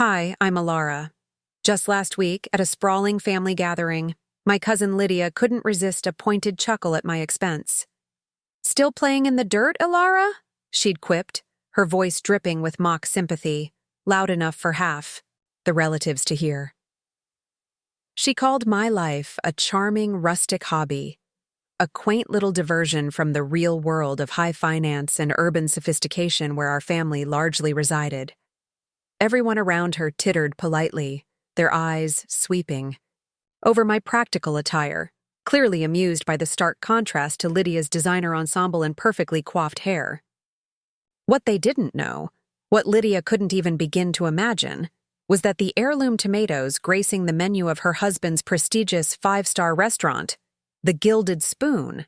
Hi, I'm Elara. Just last week, at a sprawling family gathering, my cousin Lydia couldn't resist a pointed chuckle at my expense. "Still playing in the dirt, Elara?" she'd quipped, her voice dripping with mock sympathy, loud enough for half the relatives to hear. She called my life a charming rustic hobby, a quaint little diversion from the real world of high finance and urban sophistication where our family largely resided. Everyone around her tittered politely, their eyes sweeping over my practical attire, clearly amused by the stark contrast to Lydia's designer ensemble and perfectly coiffed hair. What they didn't know, what Lydia couldn't even begin to imagine, was that the heirloom tomatoes gracing the menu of her husband's prestigious five-star restaurant, the Gilded Spoon,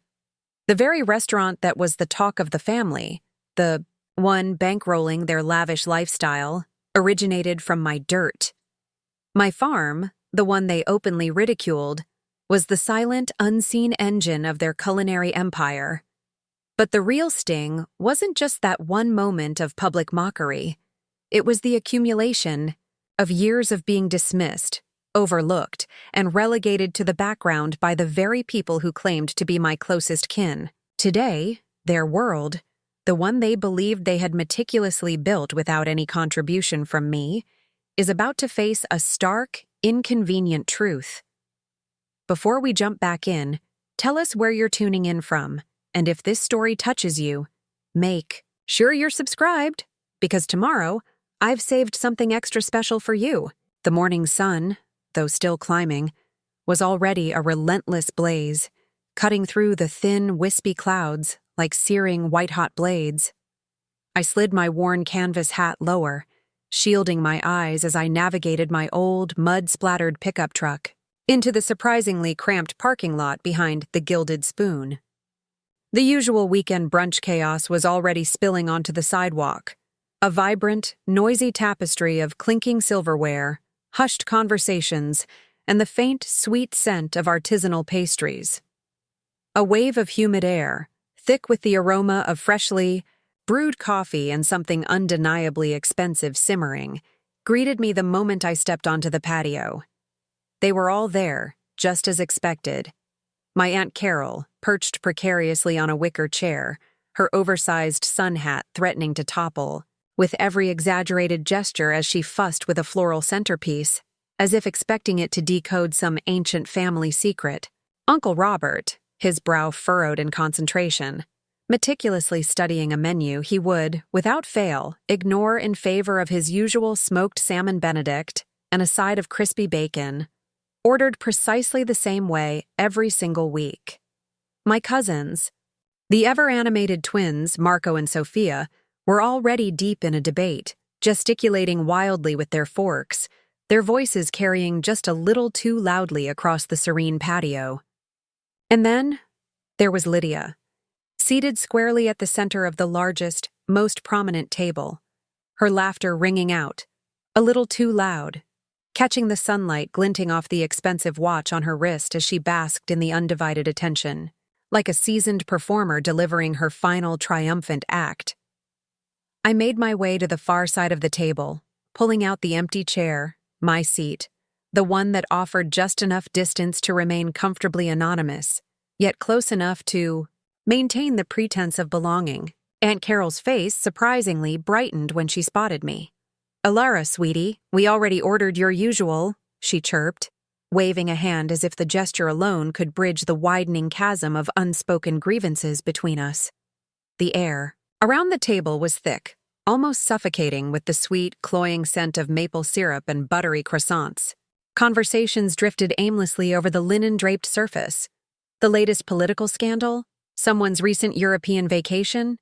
the very restaurant that was the talk of the family, the one bankrolling their lavish lifestyle, originated from my dirt. My farm, the one they openly ridiculed, was the silent, unseen engine of their culinary empire. But the real sting wasn't just that one moment of public mockery. It was the accumulation of years of being dismissed, overlooked, and relegated to the background by the very people who claimed to be my closest kin. Today, their world, the one they believed they had meticulously built without any contribution from me, is about to face a stark, inconvenient truth. Before we jump back in, tell us where you're tuning in from, and if this story touches you, make sure you're subscribed, because tomorrow, I've saved something extra special for you. The morning sun, though still climbing, was already a relentless blaze, cutting through the thin, wispy clouds like searing white-hot blades. I slid my worn canvas hat lower, shielding my eyes as I navigated my old, mud-splattered pickup truck into the surprisingly cramped parking lot behind the Gilded Spoon. The usual weekend brunch chaos was already spilling onto the sidewalk, a vibrant, noisy tapestry of clinking silverware, hushed conversations, and the faint, sweet scent of artisanal pastries. A wave of humid air, thick with the aroma of freshly brewed coffee and something undeniably expensive simmering, greeted me the moment I stepped onto the patio. They were all there, just as expected. My Aunt Carol, perched precariously on a wicker chair, her oversized sun hat threatening to topple, with every exaggerated gesture as she fussed with a floral centerpiece, as if expecting it to decode some ancient family secret. Uncle Robert, his brow furrowed in concentration, meticulously studying a menu he would, without fail, ignore in favor of his usual smoked salmon Benedict and a side of crispy bacon, ordered precisely the same way every single week. My cousins, the ever-animated twins, Marco and Sophia, were already deep in a debate, gesticulating wildly with their forks, their voices carrying just a little too loudly across the serene patio. And then, there was Lydia, seated squarely at the center of the largest, most prominent table, her laughter ringing out, a little too loud, catching the sunlight glinting off the expensive watch on her wrist as she basked in the undivided attention, like a seasoned performer delivering her final triumphant act. I made my way to the far side of the table, pulling out the empty chair, my seat, the one that offered just enough distance to remain comfortably anonymous, yet close enough to maintain the pretense of belonging. Aunt Carol's face surprisingly brightened when she spotted me. "Elara, sweetie, we already ordered your usual," she chirped, waving a hand as if the gesture alone could bridge the widening chasm of unspoken grievances between us. The air around the table was thick, almost suffocating with the sweet, cloying scent of maple syrup and buttery croissants. Conversations drifted aimlessly over the linen-draped surface. The latest political scandal? Someone's recent European vacation?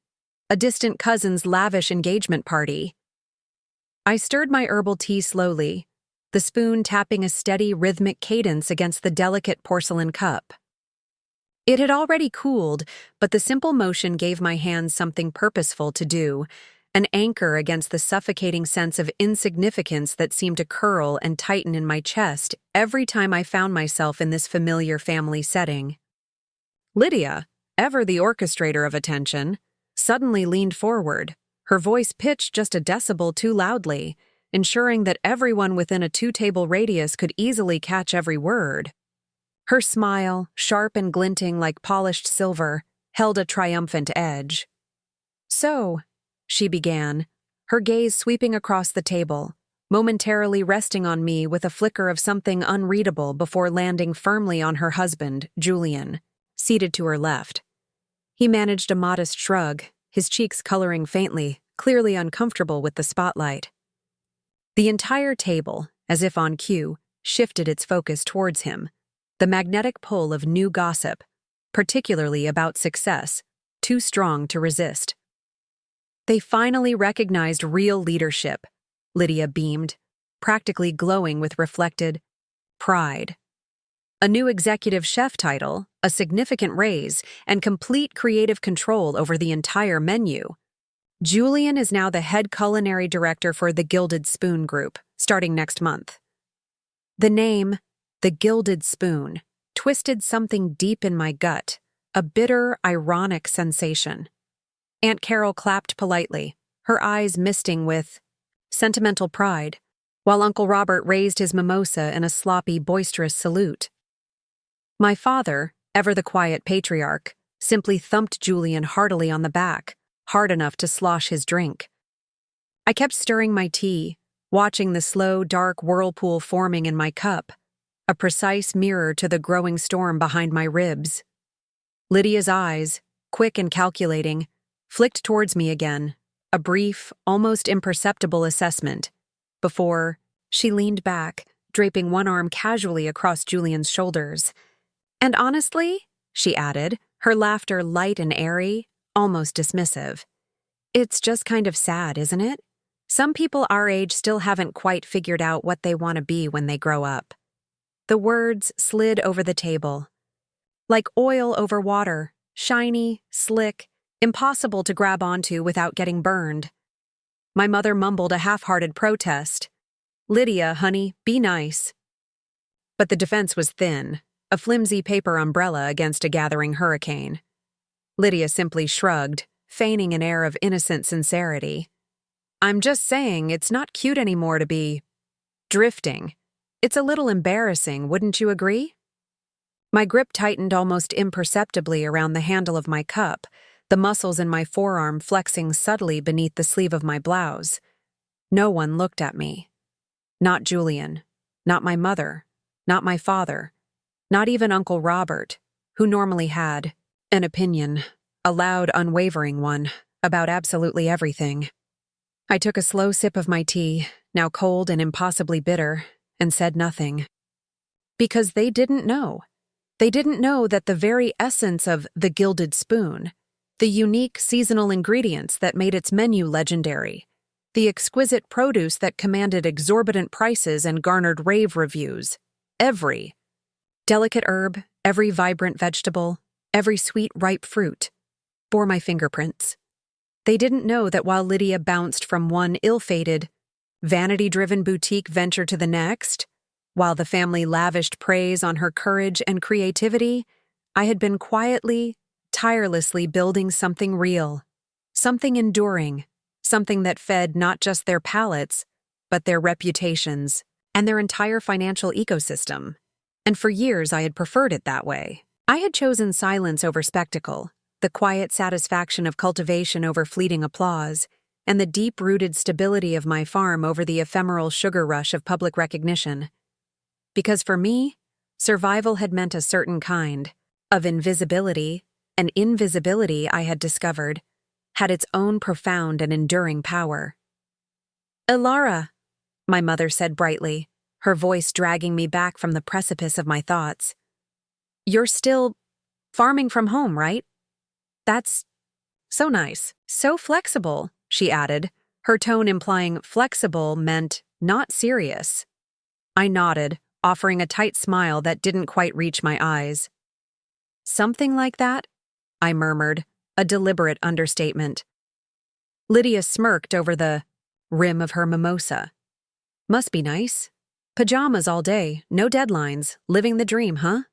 A distant cousin's lavish engagement party? I stirred my herbal tea slowly, the spoon tapping a steady, rhythmic cadence against the delicate porcelain cup. It had already cooled, but the simple motion gave my hands something purposeful to do, an anchor against the suffocating sense of insignificance that seemed to curl and tighten in my chest every time I found myself in this familiar family setting. Lydia, ever the orchestrator of attention, suddenly leaned forward, her voice pitched just a decibel too loudly, ensuring that everyone within a two-table radius could easily catch every word. Her smile, sharp and glinting like polished silver, held a triumphant edge. "So," she began, her gaze sweeping across the table, momentarily resting on me with a flicker of something unreadable before landing firmly on her husband, Julian, seated to her left. He managed a modest shrug, his cheeks coloring faintly, clearly uncomfortable with the spotlight. The entire table, as if on cue, shifted its focus towards him, the magnetic pull of new gossip, particularly about success, too strong to resist. "They finally recognized real leadership," Lydia beamed, practically glowing with reflected pride. "A new executive chef title, a significant raise, and complete creative control over the entire menu. Julian is now the head culinary director for the Gilded Spoon group, starting next month." The name, the Gilded Spoon, twisted something deep in my gut, a bitter, ironic sensation. Aunt Carol clapped politely, her eyes misting with sentimental pride, while Uncle Robert raised his mimosa in a sloppy, boisterous salute. My father, ever the quiet patriarch, simply thumped Julian heartily on the back, hard enough to slosh his drink. I kept stirring my tea, watching the slow, dark whirlpool forming in my cup, a precise mirror to the growing storm behind my ribs. Lydia's eyes, quick and calculating, flicked towards me again, a brief, almost imperceptible assessment, before she leaned back, draping one arm casually across Julian's shoulders. "And honestly," she added, her laughter light and airy, almost dismissive, "it's just kind of sad, isn't it? Some people our age still haven't quite figured out what they want to be when they grow up." The words slid over the table. Like oil over water, shiny, slick, impossible to grab onto without getting burned. My mother mumbled a half-hearted protest. "Lydia, honey, be nice." But the defense was thin, a flimsy paper umbrella against a gathering hurricane. Lydia simply shrugged, feigning an air of innocent sincerity. "I'm just saying it's not cute anymore to be drifting. It's a little embarrassing, wouldn't you agree?" My grip tightened almost imperceptibly around the handle of my cup, the muscles in my forearm flexing subtly beneath the sleeve of my blouse. No one looked at me. Not Julian, not my mother, not my father, not even Uncle Robert, who normally had an opinion, a loud, unwavering one, about absolutely everything. I took a slow sip of my tea, now cold and impossibly bitter, and said nothing. Because they didn't know. They didn't know that the very essence of the Gilded Spoon, the unique seasonal ingredients that made its menu legendary, the exquisite produce that commanded exorbitant prices and garnered rave reviews, every delicate herb, every vibrant vegetable, every sweet, ripe fruit, bore my fingerprints. They didn't know that while Lydia bounced from one ill-fated, vanity-driven boutique venture to the next, while the family lavished praise on her courage and creativity, I had been quietly, tirelessly building something real, something enduring, something that fed not just their palates, but their reputations and their entire financial ecosystem. And for years I had preferred it that way. I had chosen silence over spectacle, the quiet satisfaction of cultivation over fleeting applause, and the deep-rooted stability of my farm over the ephemeral sugar rush of public recognition. Because for me, survival had meant a certain kind of invisibility, and invisibility, I had discovered, had its own profound and enduring power. "Elara," my mother said brightly, her voice dragging me back from the precipice of my thoughts. "You're still farming from home, right? That's so nice, so flexible," she added, her tone implying flexible meant not serious. I nodded, offering a tight smile that didn't quite reach my eyes. "Something like that?" I murmured, a deliberate understatement. Lydia smirked over the rim of her mimosa. "Must be nice. Pajamas all day, no deadlines, living the dream, huh?"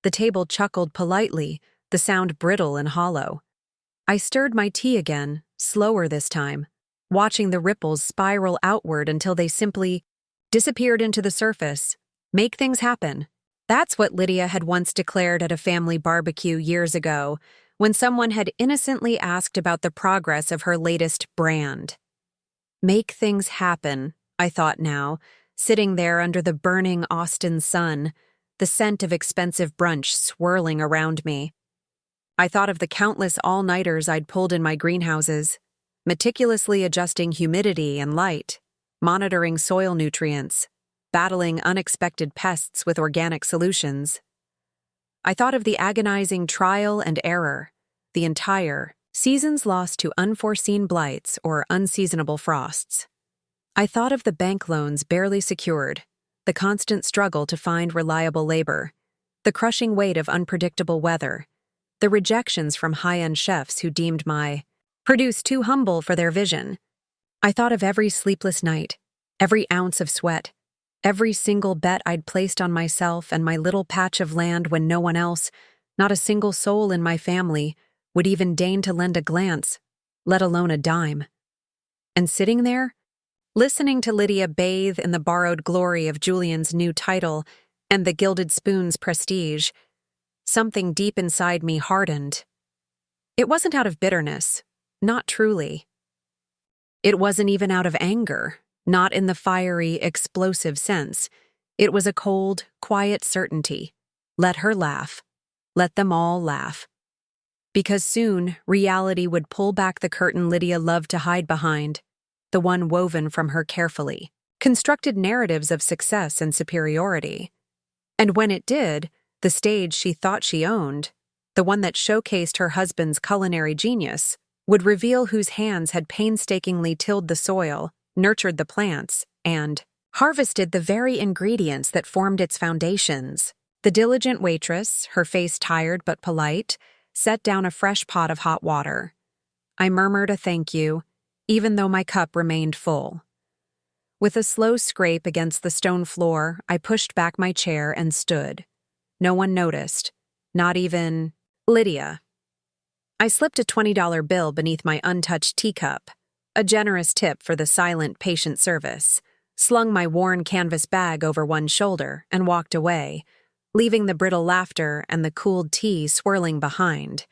The table chuckled politely, the sound brittle and hollow. I stirred my tea again, slower this time, watching the ripples spiral outward until they simply disappeared into the surface. Make things happen. That's what Lydia had once declared at a family barbecue years ago, when someone had innocently asked about the progress of her latest brand. Make things happen, I thought now, sitting there under the burning Austin sun, the scent of expensive brunch swirling around me. I thought of the countless all-nighters I'd pulled in my greenhouses, meticulously adjusting humidity and light, monitoring soil nutrients, battling unexpected pests with organic solutions. I thought of the agonizing trial and error, the entire seasons lost to unforeseen blights or unseasonable frosts. I thought of the bank loans barely secured, the constant struggle to find reliable labor, the crushing weight of unpredictable weather, the rejections from high-end chefs who deemed my produce too humble for their vision. I thought of every sleepless night, every ounce of sweat, every single bet I'd placed on myself and my little patch of land when no one else, not a single soul in my family, would even deign to lend a glance, let alone a dime. And sitting there, listening to Lydia bathe in the borrowed glory of Julian's new title and the Gilded Spoon's prestige, something deep inside me hardened. It wasn't out of bitterness, not truly. It wasn't even out of anger, not in the fiery, explosive sense. It was a cold, quiet certainty. Let her laugh. Let them all laugh. Because soon, reality would pull back the curtain Lydia loved to hide behind, the one woven from her carefully constructed narratives of success and superiority. And when it did, the stage she thought she owned, the one that showcased her husband's culinary genius, would reveal whose hands had painstakingly tilled the soil, nurtured the plants, and harvested the very ingredients that formed its foundations. The diligent waitress, her face tired but polite, set down a fresh pot of hot water. I murmured a thank you, even though my cup remained full. With a slow scrape against the stone floor, I pushed back my chair and stood. No one noticed, not even Lydia. I slipped a $20 bill beneath my untouched teacup, a generous tip for the silent, patient service, slung my worn canvas bag over one shoulder, and walked away, leaving the brittle laughter and the cooled tea swirling behind.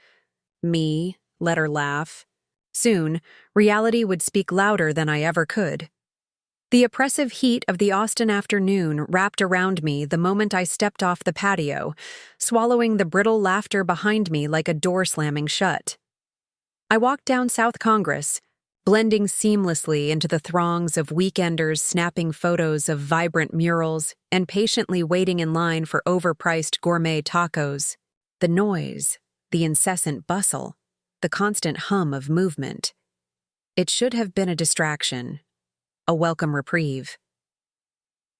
Me, let her laugh. Soon, reality would speak louder than I ever could. The oppressive heat of the Austin afternoon wrapped around me the moment I stepped off the patio, swallowing the brittle laughter behind me like a door slamming shut. I walked down South Congress, blending seamlessly into the throngs of weekenders snapping photos of vibrant murals and patiently waiting in line for overpriced gourmet tacos. The noise, the incessant bustle, the constant hum of movement. It should have been a distraction, a welcome reprieve.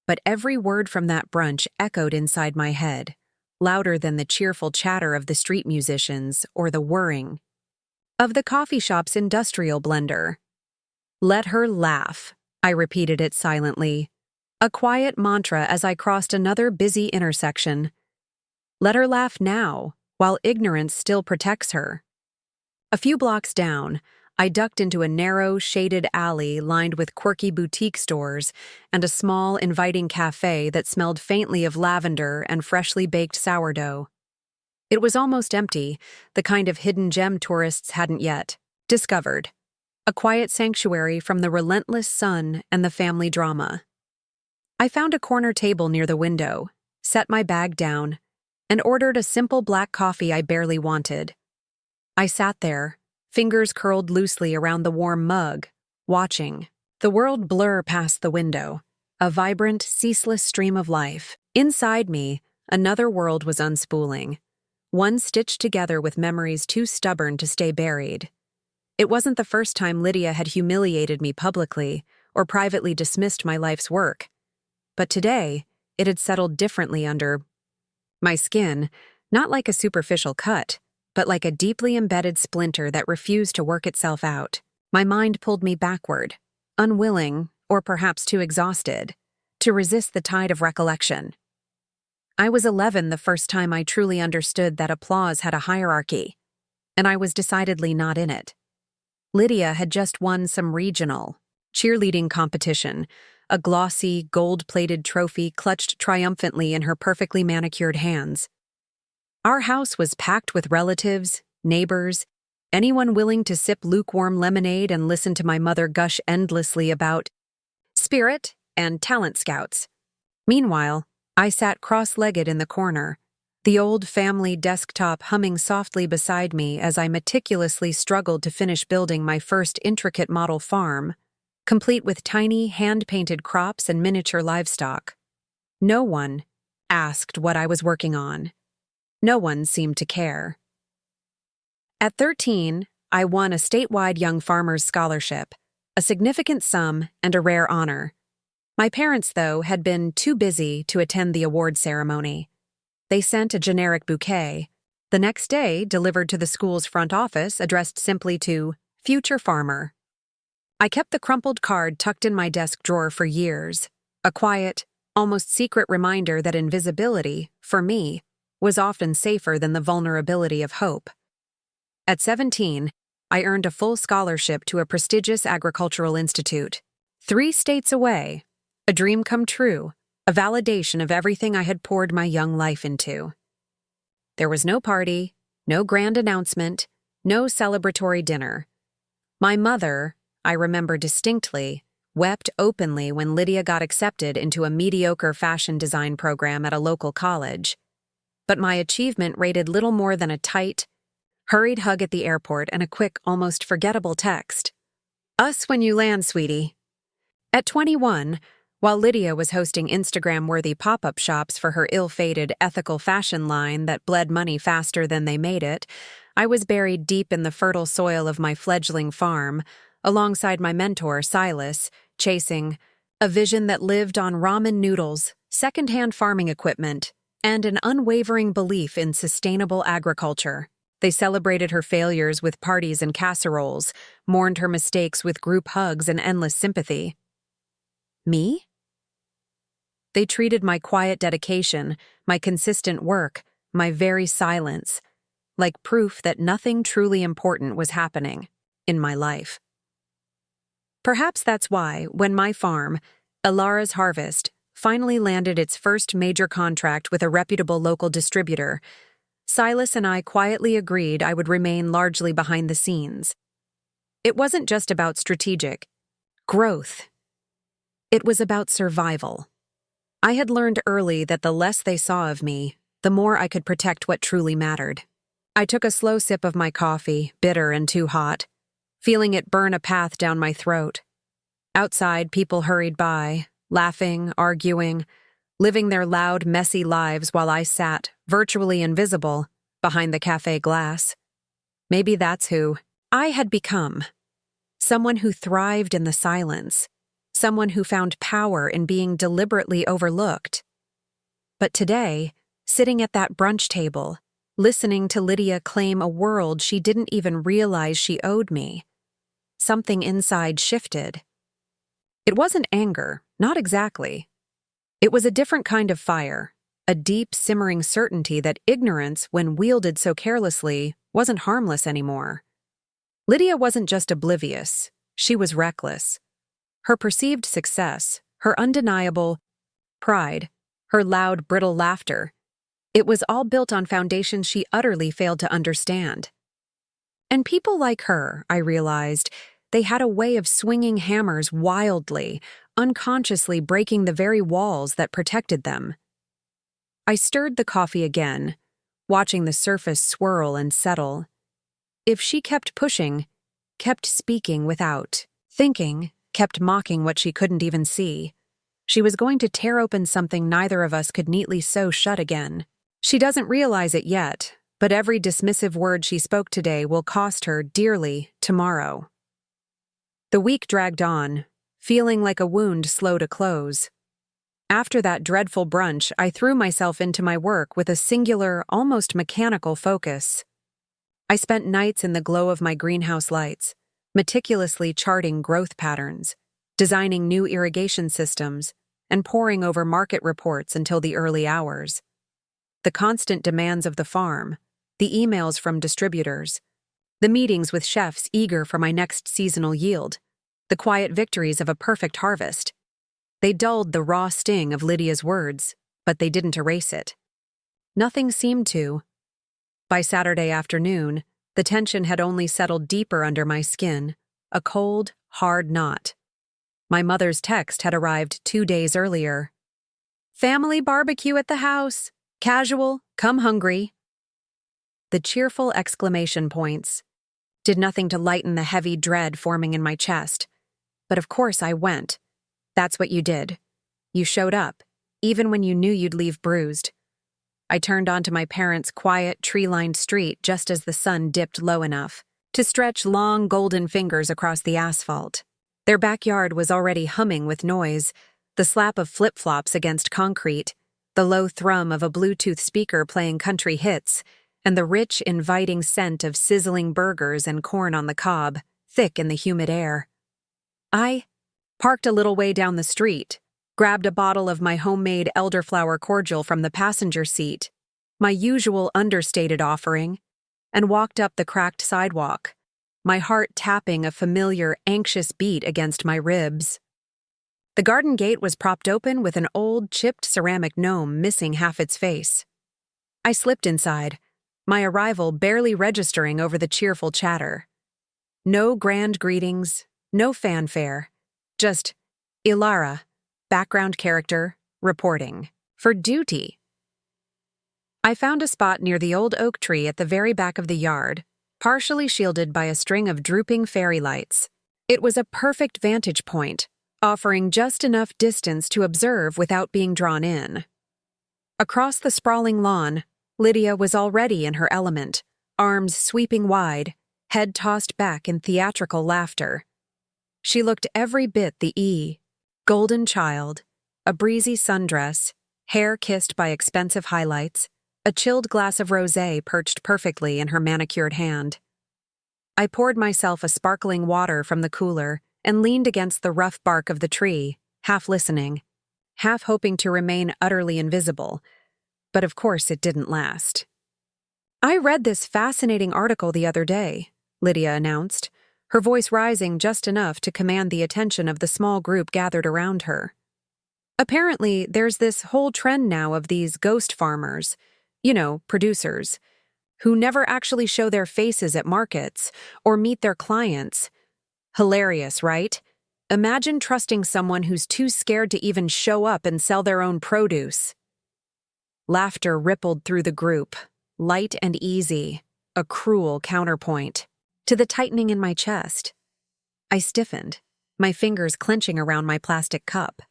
But every word from that brunch echoed inside my head, louder than the cheerful chatter of the street musicians or the whirring of the coffee shop's industrial blender. Let her laugh, I repeated it silently, a quiet mantra as I crossed another busy intersection. Let her laugh now, while ignorance still protects her. A few blocks down, I ducked into a narrow, shaded alley lined with quirky boutique stores and a small, inviting cafe that smelled faintly of lavender and freshly baked sourdough. It was almost empty, the kind of hidden gem tourists hadn't yet discovered. A quiet sanctuary from the relentless sun and the family drama. I found a corner table near the window, set my bag down, and ordered a simple black coffee I barely wanted. I sat there, fingers curled loosely around the warm mug, watching the world blur past the window, a vibrant, ceaseless stream of life. Inside me, another world was unspooling, one stitched together with memories too stubborn to stay buried. It wasn't the first time Lydia had humiliated me publicly or privately dismissed my life's work. But today, it had settled differently under my skin, not like a superficial cut, but like a deeply embedded splinter that refused to work itself out. My mind pulled me backward, unwilling, or perhaps too exhausted, to resist the tide of recollection. I was 11 the first time I truly understood that applause had a hierarchy, and I was decidedly not in it. Lydia had just won some regional cheerleading competition, a glossy, gold-plated trophy clutched triumphantly in her perfectly manicured hands. Our house was packed with relatives, neighbors, anyone willing to sip lukewarm lemonade and listen to my mother gush endlessly about spirit and talent scouts. Meanwhile, I sat cross-legged in the corner, the old family desktop humming softly beside me as I meticulously struggled to finish building my first intricate model farm, complete with tiny, hand-painted crops and miniature livestock. No one asked what I was working on. No one seemed to care. At 13, I won a statewide Young Farmers Scholarship, a significant sum and a rare honor. My parents, though, had been too busy to attend the award ceremony. They sent a generic bouquet, the next day delivered to the school's front office addressed simply to Future Farmer. I kept the crumpled card tucked in my desk drawer for years, a quiet, almost secret reminder that invisibility, for me, was often safer than the vulnerability of hope. At 17, I earned a full scholarship to a prestigious agricultural institute. 3 states away, a dream come true, a validation of everything I had poured my young life into. There was no party, no grand announcement, no celebratory dinner. My mother, I remember distinctly, wept openly when Lydia got accepted into a mediocre fashion design program at a local college. But my achievement rated little more than a tight, hurried hug at the airport and a quick, almost forgettable text. "Us when you land, sweetie." At 21, while Lydia was hosting Instagram-worthy pop-up shops for her ill-fated ethical fashion line that bled money faster than they made it, I was buried deep in the fertile soil of my fledgling farm, alongside my mentor, Silas, chasing a vision that lived on ramen noodles, second-hand farming equipment, and an unwavering belief in sustainable agriculture. They celebrated her failures with parties and casseroles, mourned her mistakes with group hugs and endless sympathy. Me? They treated my quiet dedication, my consistent work, my very silence, like proof that nothing truly important was happening in my life. Perhaps that's why, when my farm, Elara's Harvest, finally landed its first major contract with a reputable local distributor, Silas and I quietly agreed I would remain largely behind the scenes. It wasn't just about strategic growth. It was about survival. I had learned early that the less they saw of me, the more I could protect what truly mattered. I took a slow sip of my coffee, bitter and too hot, feeling it burn a path down my throat. Outside, people hurried by, laughing, arguing, living their loud, messy lives while I sat, virtually invisible, behind the cafe glass. Maybe that's who I had become. Someone who thrived in the silence. Someone who found power in being deliberately overlooked. But today, sitting at that brunch table, listening to Lydia claim a world she didn't even realize she owed me, something inside shifted. It wasn't anger, not exactly. It was a different kind of fire, a deep, simmering certainty that ignorance, when wielded so carelessly, wasn't harmless anymore. Lydia wasn't just oblivious, she was reckless. Her perceived success, her undeniable pride, her loud, brittle laughter, it was all built on foundations she utterly failed to understand. And people like her, I realized, they had a way of swinging hammers wildly, unconsciously breaking the very walls that protected them. I stirred the coffee again, watching the surface swirl and settle. If she kept pushing, kept speaking without thinking, kept mocking what she couldn't even see, she was going to tear open something neither of us could neatly sew shut again. She doesn't realize it yet, but every dismissive word she spoke today will cost her dearly tomorrow. The week dragged on, feeling like a wound slow to close. After that dreadful brunch, I threw myself into my work with a singular, almost mechanical focus. I spent nights in the glow of my greenhouse lights, meticulously charting growth patterns, designing new irrigation systems, and poring over market reports until the early hours. The constant demands of the farm, the emails from distributors, The meetings with chefs eager for my next seasonal yield. The quiet victories of a perfect harvest. They dulled the raw sting of Lydia's words, but they didn't erase it. Nothing seemed to. By Saturday afternoon, the tension had only settled deeper under my skin, a cold, hard knot. My mother's text had arrived 2 days earlier. "Family barbecue at the house. Casual, come hungry." The cheerful exclamation points did nothing to lighten the heavy dread forming in my chest. But of course I went. That's what you did. You showed up, even when you knew you'd leave bruised. I turned onto my parents' quiet, tree-lined street just as the sun dipped low enough to stretch long golden fingers across the asphalt. Their backyard was already humming with noise, the slap of flip-flops against concrete, the low thrum of a Bluetooth speaker playing country hits, and the rich, inviting scent of sizzling burgers and corn on the cob, thick in the humid air. I parked a little way down the street, grabbed a bottle of my homemade elderflower cordial from the passenger seat, my usual understated offering, and walked up the cracked sidewalk, my heart tapping a familiar, anxious beat against my ribs. The garden gate was propped open with an old, chipped ceramic gnome missing half its face. I slipped inside, my arrival barely registering over the cheerful chatter. No grand greetings, no fanfare, just Elara, background character, reporting. For duty. I found a spot near the old oak tree at the very back of the yard, partially shielded by a string of drooping fairy lights. It was a perfect vantage point, offering just enough distance to observe without being drawn in. Across the sprawling lawn, Lydia was already in her element, arms sweeping wide, head tossed back in theatrical laughter. She looked every bit the golden child, a breezy sundress, hair kissed by expensive highlights, a chilled glass of rosé perched perfectly in her manicured hand. I poured myself a sparkling water from the cooler and leaned against the rough bark of the tree, half listening, half hoping to remain utterly invisible, but of course it didn't last. "I read this fascinating article the other day," Lydia announced, her voice rising just enough to command the attention of the small group gathered around her. "Apparently, there's this whole trend now of these ghost farmers, producers, who never actually show their faces at markets or meet their clients. Hilarious, right? Imagine trusting someone who's too scared to even show up and sell their own produce." Laughter rippled through the group, light and easy, a cruel counterpoint to the tightening in my chest. I stiffened, my fingers clenching around my plastic cup.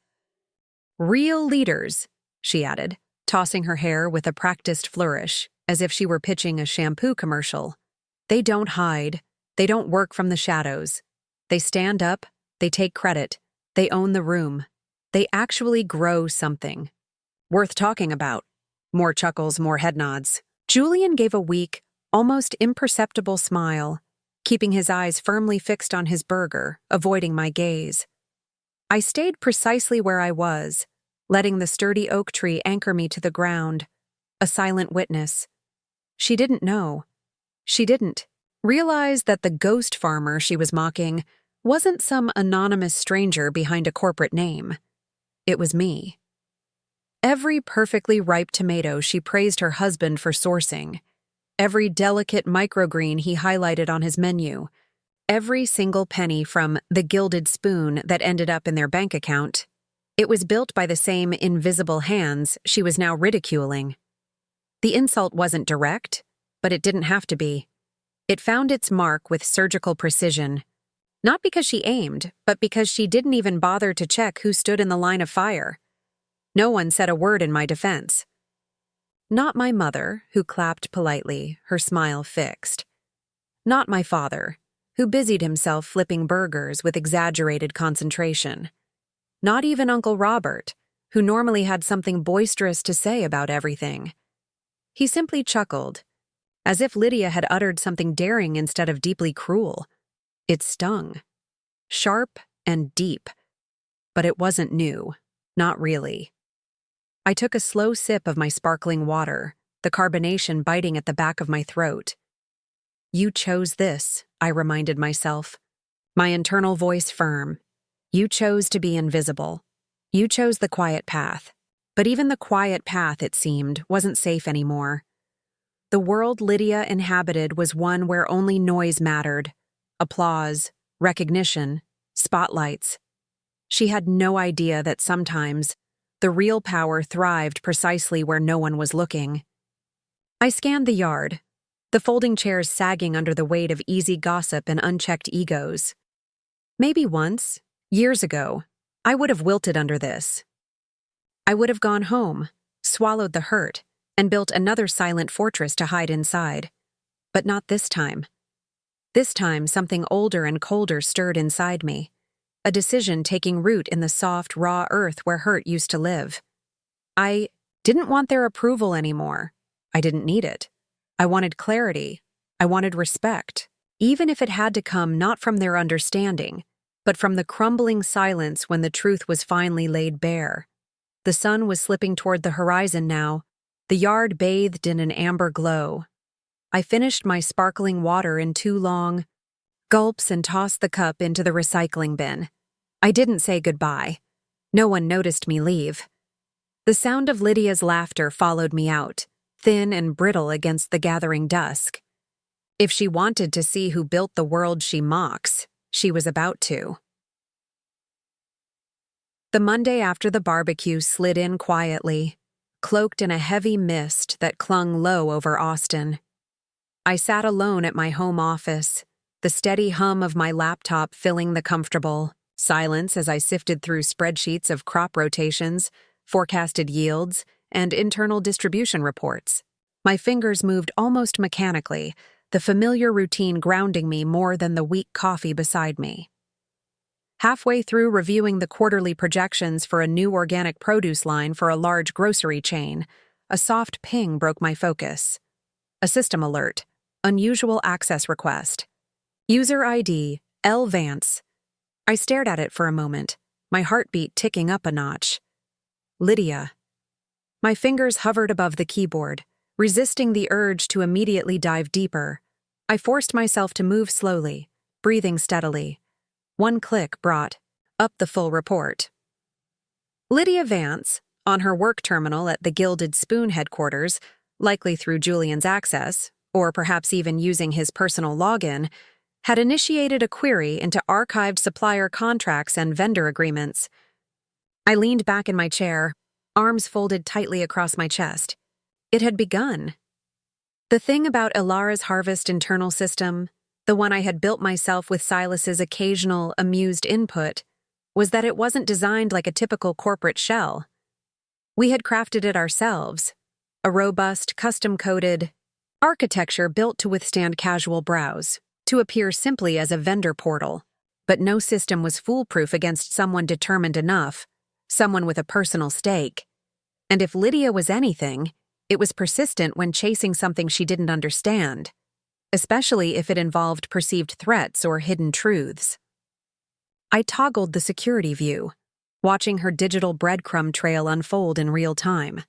"Real leaders," she added, tossing her hair with a practiced flourish, as if she were pitching a shampoo commercial. "They don't hide. They don't work from the shadows. They stand up, they take credit, they own the room. They actually grow something. Worth talking about." More chuckles, more head nods. Julian gave a weak, almost imperceptible smile, keeping his eyes firmly fixed on his burger, avoiding my gaze. I stayed precisely where I was, letting the sturdy oak tree anchor me to the ground, a silent witness. She didn't know. She didn't realize that the ghost farmer she was mocking wasn't some anonymous stranger behind a corporate name. It was me. Every perfectly ripe tomato she praised her husband for sourcing, every delicate microgreen he highlighted on his menu, every single penny from the Gilded Spoon that ended up in their bank account, it was built by the same invisible hands she was now ridiculing. The insult wasn't direct, but it didn't have to be. It found its mark with surgical precision, not because she aimed, but because she didn't even bother to check who stood in the line of fire. No one said a word in my defense. Not my mother, who clapped politely, her smile fixed. Not my father, who busied himself flipping burgers with exaggerated concentration. Not even Uncle Robert, who normally had something boisterous to say about everything. He simply chuckled, as if Lydia had uttered something daring instead of deeply cruel. It stung. Sharp and deep. But it wasn't new. Not really. I took a slow sip of my sparkling water, the carbonation biting at the back of my throat. You chose this, I reminded myself. My internal voice firm. You chose to be invisible. You chose the quiet path. But even the quiet path, it seemed, wasn't safe anymore. The world Lydia inhabited was one where only noise mattered. Applause, recognition, spotlights. She had no idea that sometimes the real power thrived precisely where no one was looking. I scanned the yard, the folding chairs sagging under the weight of easy gossip and unchecked egos. Maybe once, years ago, I would have wilted under this. I would have gone home, swallowed the hurt, and built another silent fortress to hide inside. But not this time. This time, something older and colder stirred inside me, a decision taking root in the soft, raw earth where hurt used to live. I didn't want their approval anymore. I didn't need it. I wanted clarity. I wanted respect, even if it had to come not from their understanding, but from the crumbling silence when the truth was finally laid bare. The sun was slipping toward the horizon now, the yard bathed in an amber glow. I finished my sparkling water in 2 long gulps and tossed the cup into the recycling bin. I didn't say goodbye. No one noticed me leave. The sound of Lydia's laughter followed me out, thin and brittle against the gathering dusk. If she wanted to see who built the world she mocks, she was about to. The Monday after the barbecue slid in quietly, cloaked in a heavy mist that clung low over Austin. I sat alone at my home office, the steady hum of my laptop filling the comfortable silence as I sifted through spreadsheets of crop rotations, forecasted yields, and internal distribution reports. My fingers moved almost mechanically, the familiar routine grounding me more than the weak coffee beside me. Halfway through reviewing the quarterly projections for a new organic produce line for a large grocery chain, a soft ping broke my focus. A system alert. Unusual access request. User ID, L. Vance. I stared at it for a moment, my heartbeat ticking up a notch. Lydia. My fingers hovered above the keyboard, resisting the urge to immediately dive deeper. I forced myself to move slowly, breathing steadily. One click brought up the full report. Lydia Vance, on her work terminal at the Gilded Spoon headquarters, likely through Julian's access, or perhaps even using his personal login, had initiated a query into archived supplier contracts and vendor agreements. I leaned back in my chair, arms folded tightly across my chest. It had begun. The thing about Elara's harvest internal system, the one I had built myself with Silas's occasional, amused input, was that it wasn't designed like a typical corporate shell. We had crafted it ourselves, a robust, custom-coded architecture built to withstand casual browse, to appear simply as a vendor portal. But no system was foolproof against someone determined enough, someone with a personal stake. And if Lydia was anything, it was persistent when chasing something she didn't understand, especially if it involved perceived threats or hidden truths. I toggled the security view, watching her digital breadcrumb trail unfold in real time.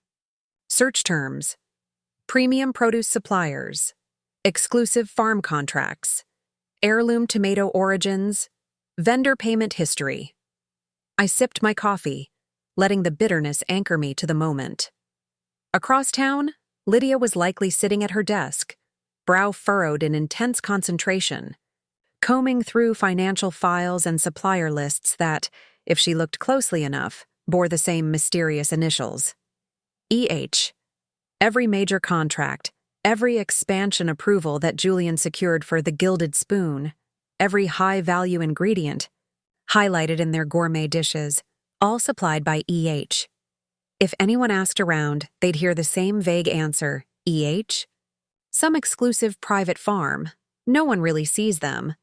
Search terms: premium produce suppliers, exclusive farm contracts, heirloom tomato origins, vendor payment history. I sipped my coffee, letting the bitterness anchor me to the moment. Across town, Lydia was likely sitting at her desk, brow furrowed in intense concentration, combing through financial files and supplier lists that, if she looked closely enough, bore the same mysterious initials. EH. Every major contract, every expansion approval that Julian secured for the Gilded Spoon, every high-value ingredient, highlighted in their gourmet dishes, all supplied by EH. If anyone asked around, they'd hear the same vague answer, EH? Some exclusive private farm. No one really sees them.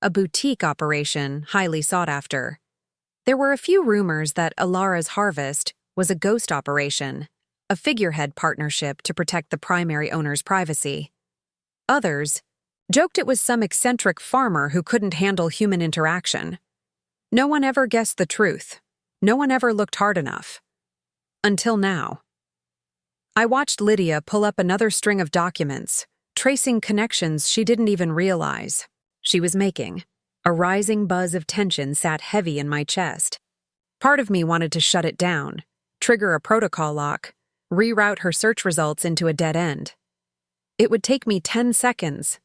A boutique operation, highly sought after. There were a few rumors that Elara's harvest was a ghost operation, a figurehead partnership to protect the primary owner's privacy. Others joked it was some eccentric farmer who couldn't handle human interaction. No one ever guessed the truth. No one ever looked hard enough. Until now. I watched Lydia pull up another string of documents, tracing connections she didn't even realize she was making. A rising buzz of tension sat heavy in my chest. Part of me wanted to shut it down, trigger a protocol lock, reroute her search results into a dead end. It would take me 10 seconds.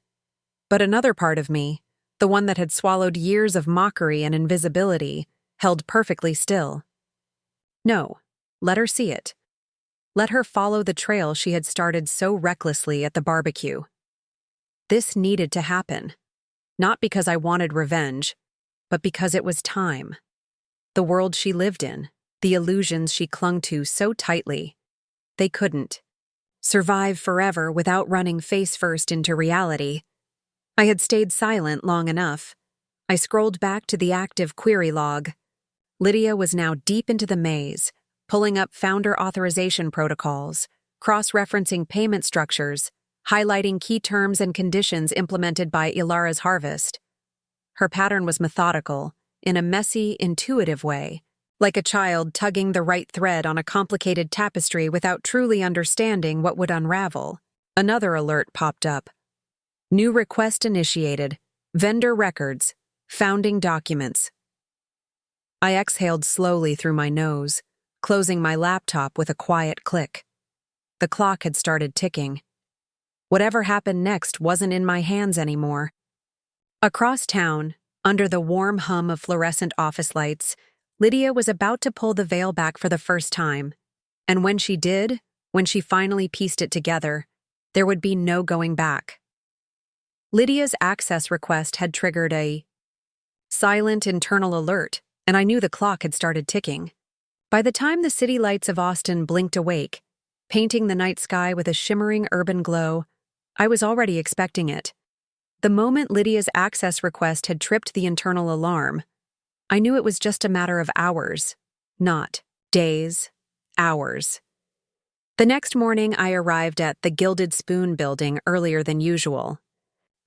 But another part of me, the one that had swallowed years of mockery and invisibility, held perfectly still. No, let her see it. Let her follow the trail she had started so recklessly at the barbecue. This needed to happen. Not because I wanted revenge, but because it was time. The world she lived in, the illusions she clung to so tightly, they couldn't survive forever without running face-first into reality. I had stayed silent long enough. I scrolled back to the active query log. Lydia was now deep into the maze, pulling up founder authorization protocols, cross-referencing payment structures, highlighting key terms and conditions implemented by Elara's harvest. Her pattern was methodical, in a messy, intuitive way, like a child tugging the right thread on a complicated tapestry without truly understanding what would unravel. Another alert popped up. New request initiated. Vendor records. Founding documents. I exhaled slowly through my nose, closing my laptop with a quiet click. The clock had started ticking. Whatever happened next wasn't in my hands anymore. Across town, under the warm hum of fluorescent office lights, Lydia was about to pull the veil back for the first time. And when she did, when she finally pieced it together, there would be no going back. Lydia's access request had triggered a silent internal alert, and I knew the clock had started ticking. By the time the city lights of Austin blinked awake, painting the night sky with a shimmering urban glow, I was already expecting it. The moment Lydia's access request had tripped the internal alarm, I knew it was just a matter of hours, not days, hours. The next morning, I arrived at the Gilded Spoon building earlier than usual.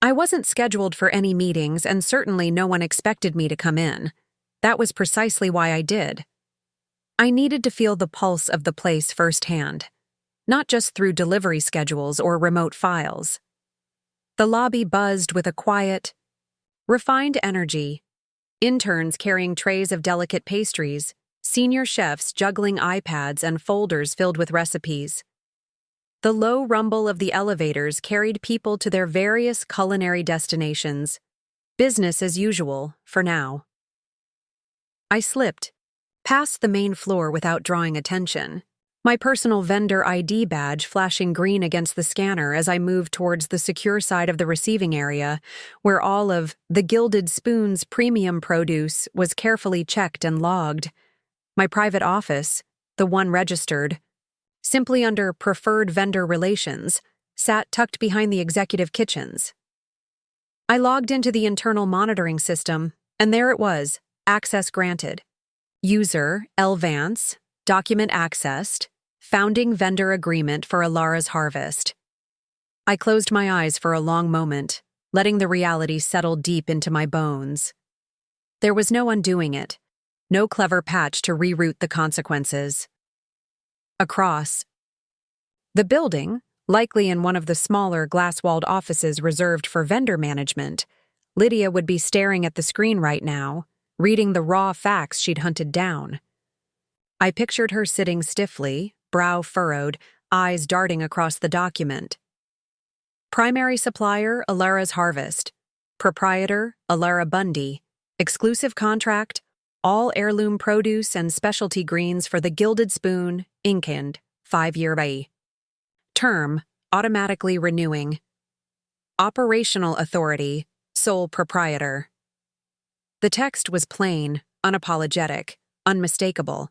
I wasn't scheduled for any meetings, and certainly no one expected me to come in. That was precisely why I did. I needed to feel the pulse of the place firsthand, not just through delivery schedules or remote files. The lobby buzzed with a quiet, refined energy. Interns carrying trays of delicate pastries, senior chefs juggling iPads and folders filled with recipes. The low rumble of the elevators carried people to their various culinary destinations. Business as usual, for now. I slipped past the main floor without drawing attention, my personal vendor ID badge flashing green against the scanner as I moved towards the secure side of the receiving area, where all of the Gilded Spoon's premium produce was carefully checked and logged. My private office, the one registered, simply under Preferred Vendor Relations, sat tucked behind the executive kitchens. I logged into the internal monitoring system, and there it was, access granted. User, L. Vance, document accessed, founding vendor agreement for Elara's harvest. I closed my eyes for a long moment, letting the reality settle deep into my bones. There was no undoing it, no clever patch to reroute the consequences. Across the building, likely in one of the smaller glass-walled offices reserved for vendor management, Lydia would be staring at the screen right now, reading the raw facts she'd hunted down. I pictured her sitting stiffly, brow furrowed, eyes darting across the document. Primary supplier, Elara's harvest. Proprietor, Elara Bundy. Exclusive contract, all heirloom produce and specialty greens for the Gilded Spoon, Inconvenient, 5-year buy. Term, automatically renewing. Operational authority, sole proprietor. The text was plain, unapologetic, unmistakable.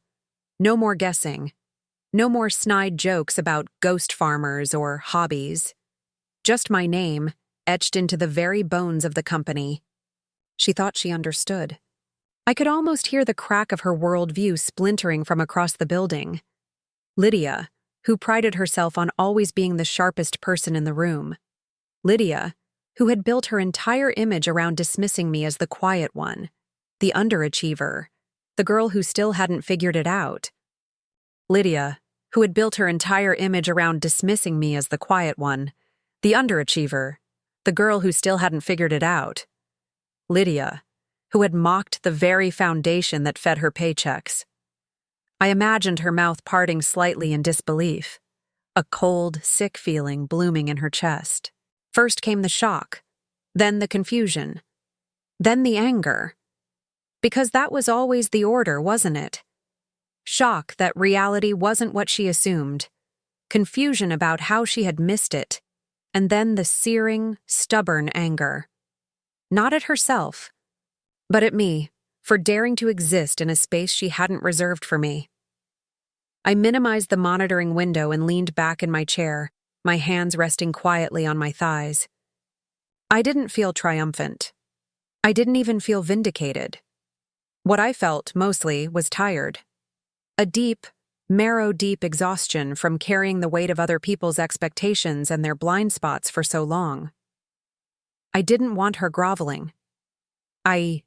No more guessing. No more snide jokes about ghost farmers or hobbies. Just my name, etched into the very bones of the company. She thought she understood. I could almost hear the crack of her worldview splintering from across the building. Lydia, who prided herself on always being the sharpest person in the room. Lydia, who had built her entire image around dismissing me as the quiet one, the underachiever, the girl who still hadn't figured it out. Lydia, who had built her entire image around dismissing me as the quiet one, The underachiever, the girl who still hadn't figured it out. Lydia, who had mocked the very foundation that fed her paychecks. I imagined her mouth parting slightly in disbelief, a cold, sick feeling blooming in her chest. First came the shock, then the confusion, then the anger. Because that was always the order, wasn't it? Shock that reality wasn't what she assumed, confusion about how she had missed it, and then the searing, stubborn anger. Not at herself, but at me, for daring to exist in a space she hadn't reserved for me. I minimized the monitoring window and leaned back in my chair, my hands resting quietly on my thighs. I didn't feel triumphant. I didn't even feel vindicated. What I felt, mostly, was tired. A deep, marrow-deep exhaustion from carrying the weight of other people's expectations and their blind spots for so long. I didn't want her groveling. I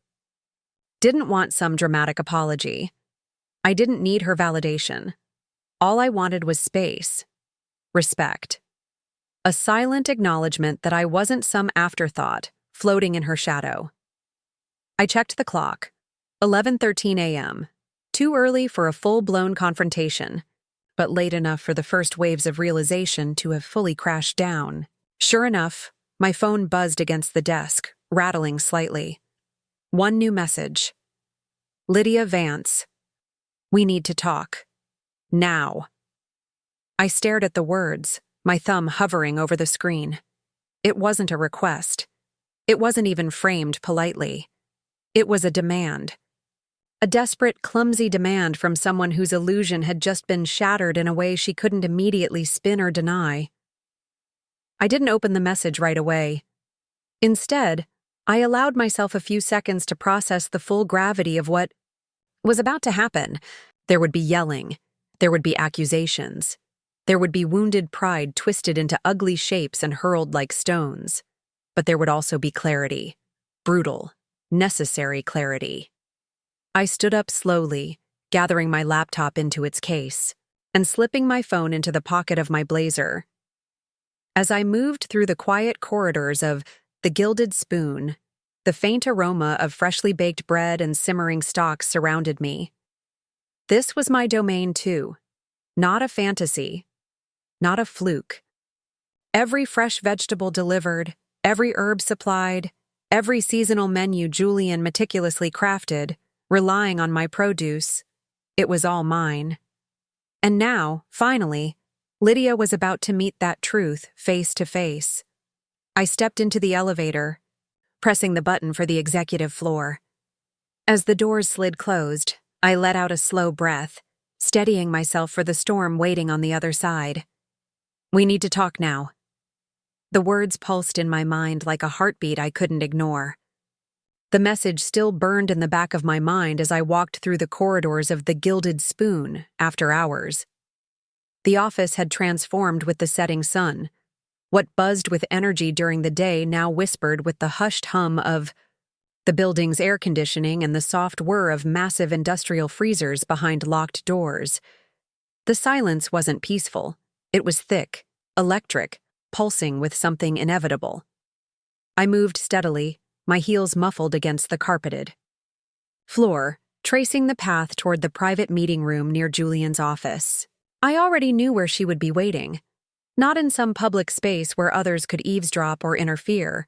didn't want some dramatic apology. I didn't need her validation. All I wanted was space, respect. A silent acknowledgement that I wasn't some afterthought floating in her shadow. I checked the clock. 11:13 a.m. Too early for a full-blown confrontation, but late enough for the first waves of realization to have fully crashed down. Sure enough, my phone buzzed against the desk, rattling slightly. One new message. Lydia Vance. We need to talk. Now. I stared at the words, my thumb hovering over the screen. It wasn't a request. It wasn't even framed politely. It was a demand. A desperate, clumsy demand from someone whose illusion had just been shattered in a way she couldn't immediately spin or deny. I didn't open the message right away. Instead, I allowed myself a few seconds to process the full gravity of what was about to happen. There would be yelling. There would be accusations. There would be wounded pride twisted into ugly shapes and hurled like stones. But there would also be clarity. Brutal, necessary clarity. I stood up slowly, gathering my laptop into its case, and slipping my phone into the pocket of my blazer. As I moved through the quiet corridors of the Gilded Spoon, the faint aroma of freshly baked bread and simmering stocks surrounded me. This was my domain too, not a fantasy, not a fluke. Every fresh vegetable delivered, every herb supplied, every seasonal menu Julian meticulously crafted, relying on my produce, it was all mine. And now, finally, Lydia was about to meet that truth face to face. I stepped into the elevator, pressing the button for the executive floor. As the doors slid closed, I let out a slow breath, steadying myself for the storm waiting on the other side. We need to talk now. The words pulsed in my mind like a heartbeat I couldn't ignore. The message still burned in the back of my mind as I walked through the corridors of the Gilded Spoon after hours. The office had transformed with the setting sun. What buzzed with energy during the day now whispered with the hushed hum of the building's air conditioning and the soft whir of massive industrial freezers behind locked doors. The silence wasn't peaceful. It was thick, electric, pulsing with something inevitable. I moved steadily, my heels muffled against the carpeted floor, tracing the path toward the private meeting room near Julian's office. I already knew where she would be waiting. Not in some public space where others could eavesdrop or interfere.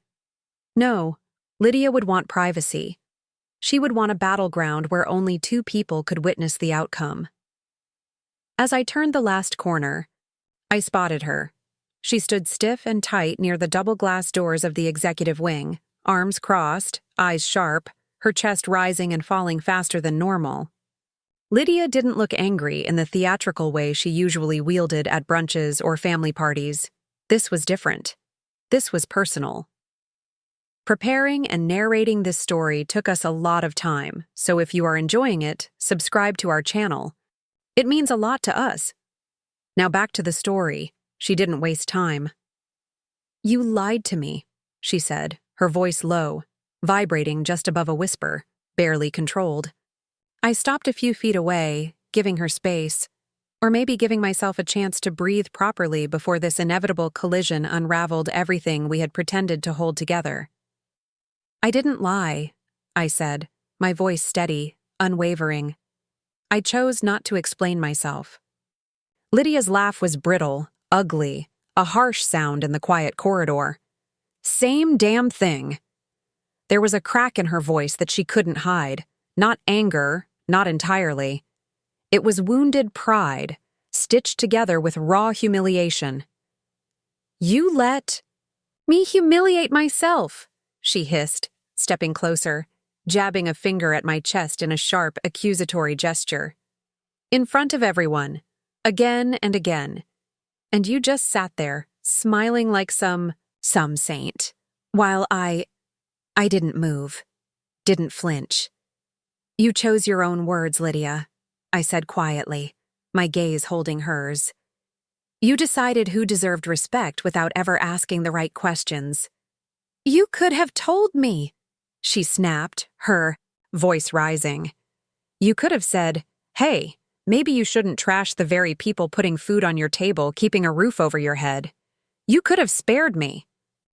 No, Lydia would want privacy. She would want a battleground where only two people could witness the outcome. As I turned the last corner, I spotted her. She stood stiff and tight near the double glass doors of the executive wing, arms crossed, eyes sharp, her chest rising and falling faster than normal. Lydia didn't look angry in the theatrical way she usually wielded at brunches or family parties. This was different. This was personal. Preparing and narrating this story took us a lot of time, so if you are enjoying it, subscribe to our channel. It means a lot to us. Now back to the story. She didn't waste time. "You lied to me," she said, her voice low, vibrating just above a whisper, barely controlled. I stopped a few feet away, giving her space. Or maybe giving myself a chance to breathe properly before this inevitable collision unraveled everything we had pretended to hold together. "I didn't lie," I said, my voice steady, unwavering. I chose not to explain myself. Lydia's laugh was brittle, ugly, a harsh sound in the quiet corridor. "Same damn thing." There was a crack in her voice that she couldn't hide. Not anger, not entirely. It was wounded pride, stitched together with raw humiliation. "You let me humiliate myself," she hissed, stepping closer, jabbing a finger at my chest in a sharp, accusatory gesture. "In front of everyone, again and again. And you just sat there, smiling like some saint, while I didn't move, didn't flinch." "You chose your own words, Lydia," I said quietly, my gaze holding hers. "You decided who deserved respect without ever asking the right questions." "You could have told me," she snapped, her voice rising. "You could have said, 'Hey, maybe you shouldn't trash the very people putting food on your table, keeping a roof over your head.' You could have spared me."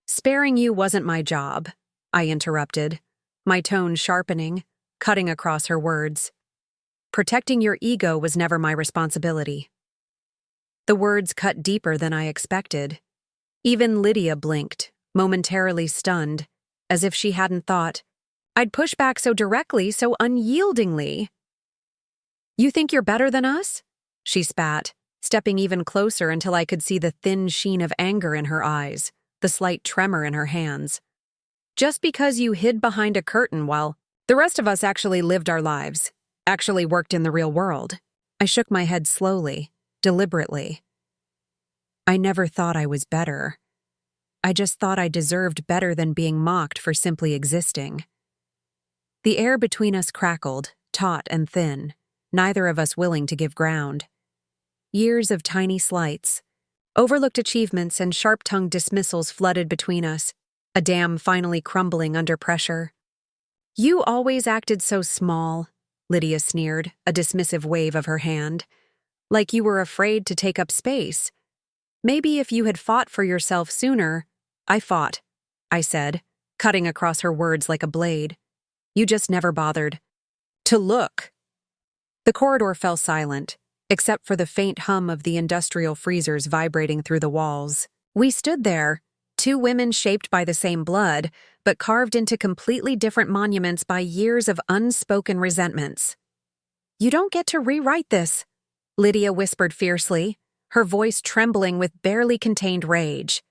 "Sparing you wasn't my job," I interrupted, my tone sharpening, cutting across her words. "Protecting your ego was never my responsibility." The words cut deeper than I expected. Even Lydia blinked, momentarily stunned, as if she hadn't thought I'd push back so directly, so unyieldingly. "You think you're better than us?" she spat, stepping even closer until I could see the thin sheen of anger in her eyes, the slight tremor in her hands. "Just because you hid behind a curtain while the rest of us actually lived our lives, actually worked in the real world." I shook my head slowly, deliberately. "I never thought I was better. I just thought I deserved better than being mocked for simply existing." The air between us crackled, taut and thin, neither of us willing to give ground. Years of tiny slights, overlooked achievements and sharp-tongued dismissals flooded between us, a dam finally crumbling under pressure. "You always acted so small," Lydia sneered, a dismissive wave of her hand. "Like you were afraid to take up space. Maybe if you had fought for yourself sooner—" "I fought," I said, cutting across her words like a blade. "You just never bothered to look." The corridor fell silent, except for the faint hum of the industrial freezers vibrating through the walls. We stood there, two women shaped by the same blood, but carved into completely different monuments by years of unspoken resentments. "You don't get to rewrite this," Lydia whispered fiercely, her voice trembling with barely contained rage.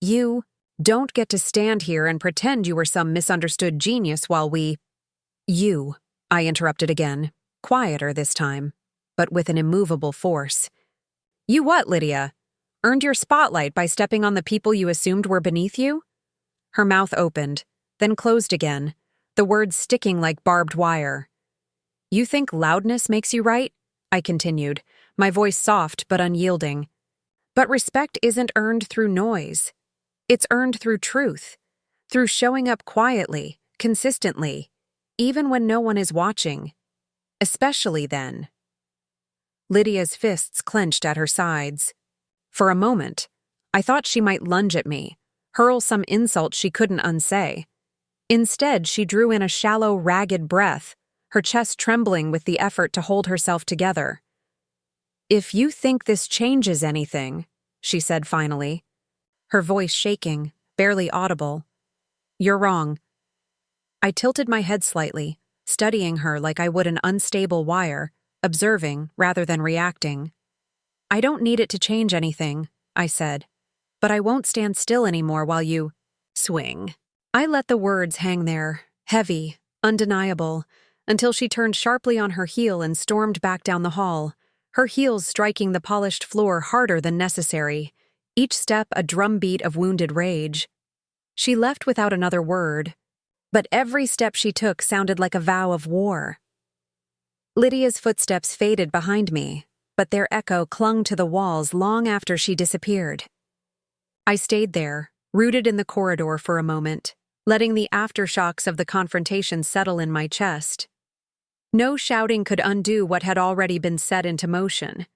"You don't get to stand here and pretend you were some misunderstood genius while we—" "You," I interrupted again, quieter this time, but with an immovable force. "You what, Lydia? Earned your spotlight by stepping on the people you assumed were beneath you?" Her mouth opened, then closed again, the words sticking like barbed wire. "You think loudness makes you right?" I continued, my voice soft but unyielding. "But respect isn't earned through noise. It's earned through truth, through showing up quietly, consistently, even when no one is watching. Especially then." Lydia's fists clenched at her sides. For a moment, I thought she might lunge at me, hurl some insult she couldn't unsay. Instead, she drew in a shallow, ragged breath, her chest trembling with the effort to hold herself together. "If you think this changes anything," she said finally, her voice shaking, barely audible, "you're wrong." I tilted my head slightly, studying her like I would an unstable wire, observing rather than reacting. "I don't need it to change anything," I said, "but I won't stand still anymore while you swing." I let the words hang there, heavy, undeniable, until she turned sharply on her heel and stormed back down the hall, her heels striking the polished floor harder than necessary, each step a drumbeat of wounded rage. She left without another word, but every step she took sounded like a vow of war. Lydia's footsteps faded behind me, but their echo clung to the walls long after she disappeared. I stayed there, rooted in the corridor for a moment, letting the aftershocks of the confrontation settle in my chest. No shouting could undo what had already been set into motion.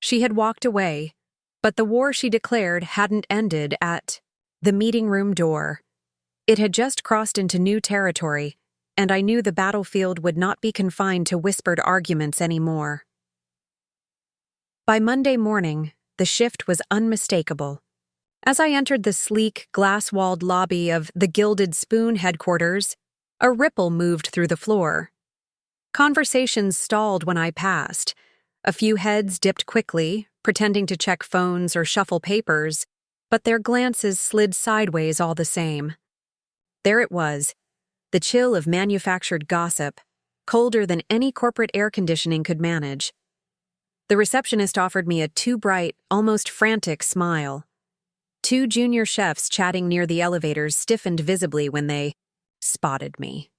She had walked away, but the war she declared hadn't ended at the meeting room door. It had just crossed into new territory, and I knew the battlefield would not be confined to whispered arguments anymore. By Monday morning, the shift was unmistakable. As I entered the sleek, glass-walled lobby of the Gilded Spoon headquarters, a ripple moved through the floor. Conversations stalled when I passed. A few heads dipped quickly, pretending to check phones or shuffle papers, but their glances slid sideways all the same. There it was, the chill of manufactured gossip, colder than any corporate air conditioning could manage. The receptionist offered me a too bright, almost frantic smile. Two junior chefs chatting near the elevators stiffened visibly when they spotted me.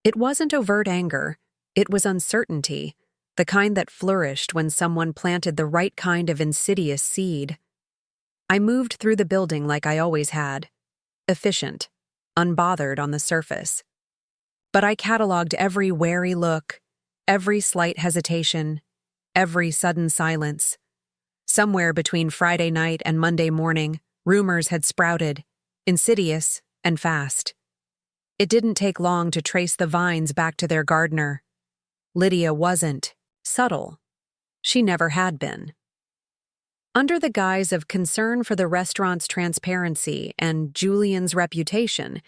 It wasn't overt anger, it was uncertainty, the kind that flourished when someone planted the right kind of insidious seed. I moved through the building like I always had, efficient, unbothered on the surface. But I cataloged every wary look, every slight hesitation, every sudden silence. Somewhere between Friday night and Monday morning, rumors had sprouted, insidious and fast. It didn't take long to trace the vines back to their gardener. Lydia wasn't subtle. She never had been. Under the guise of concern for the restaurant's transparency and Julian's reputation,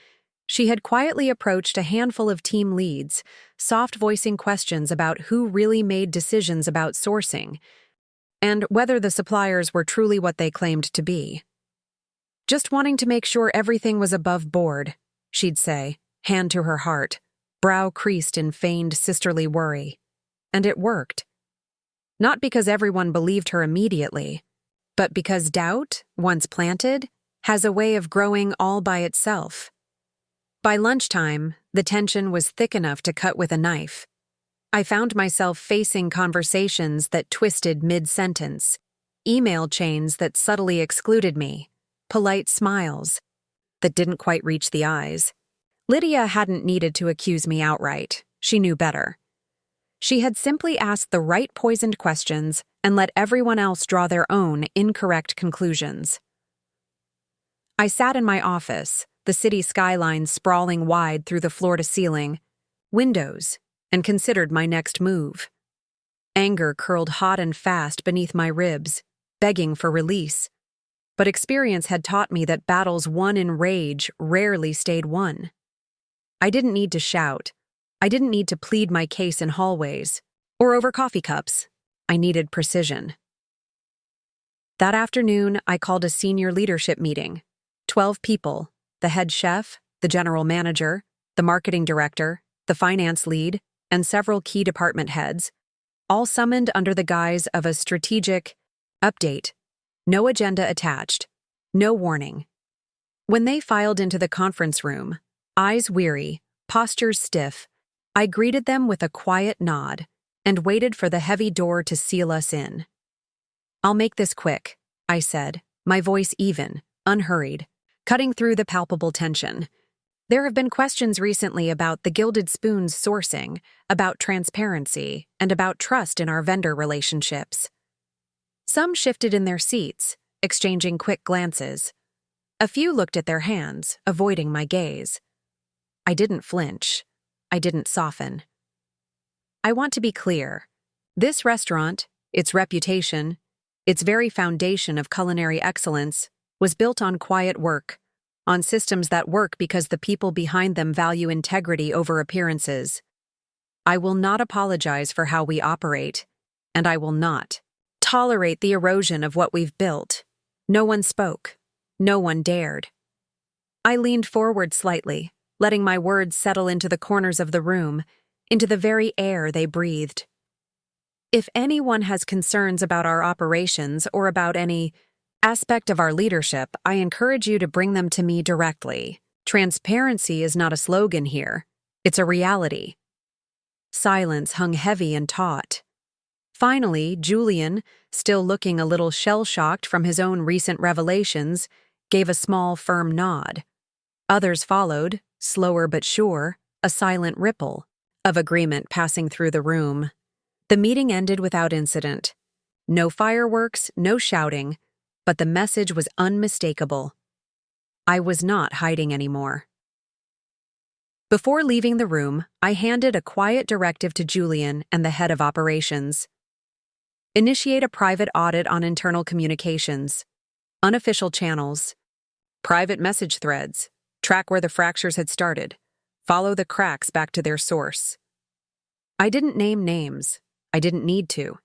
she had quietly approached a handful of team leads, soft-voicing questions about who really made decisions about sourcing, and whether the suppliers were truly what they claimed to be. Just wanting to make sure everything was above board, she'd say, hand to her heart, brow creased in feigned sisterly worry. And it worked. Not because everyone believed her immediately, but because doubt, once planted, has a way of growing all by itself. By lunchtime, the tension was thick enough to cut with a knife. I found myself facing conversations that twisted mid-sentence, email chains that subtly excluded me, polite smiles that didn't quite reach the eyes. Lydia hadn't needed to accuse me outright. She knew better. She had simply asked the right poisoned questions and let everyone else draw their own incorrect conclusions. I sat in my office, the city skyline sprawling wide through the floor-to-ceiling windows, and considered my next move. Anger curled hot and fast beneath my ribs, begging for release. But experience had taught me that battles won in rage rarely stayed won. I didn't need to shout. I didn't need to plead my case in hallways or over coffee cups. I needed precision. That afternoon, I called a senior leadership meeting. 12 people, the head chef, the general manager, the marketing director, the finance lead, and several key department heads, all summoned under the guise of a strategic update. No agenda attached, no warning. When they filed into the conference room, eyes weary, postures stiff, I greeted them with a quiet nod and waited for the heavy door to seal us in. "I'll make this quick," I said, my voice even, unhurried, cutting through the palpable tension. There have been questions recently about the Gilded Spoon's sourcing, about transparency, and about trust in our vendor relationships. Some shifted in their seats, exchanging quick glances. A few looked at their hands, avoiding my gaze. I didn't flinch. I didn't soften. I want to be clear. This restaurant, its reputation, its very foundation of culinary excellence, was built on quiet work, on systems that work because the people behind them value integrity over appearances. I will not apologize for how we operate, and I will not tolerate the erosion of what we've built. No one spoke. No one dared. I leaned forward slightly, letting my words settle into the corners of the room, into the very air they breathed. If anyone has concerns about our operations or about any aspect of our leadership, I encourage you to bring them to me directly. Transparency is not a slogan here. It's a reality. Silence hung heavy and taut. Finally, Julian, still looking a little shell-shocked from his own recent revelations, gave a small, firm nod. Others followed, slower but sure, a silent ripple of agreement passing through the room. The meeting ended without incident. No fireworks, no shouting, but the message was unmistakable. I was not hiding anymore. Before leaving the room, I handed a quiet directive to Julian and the head of operations. Initiate a private audit on internal communications, unofficial channels, private message threads, track where the fractures had started, follow the cracks back to their source. I didn't name names. I didn't need to.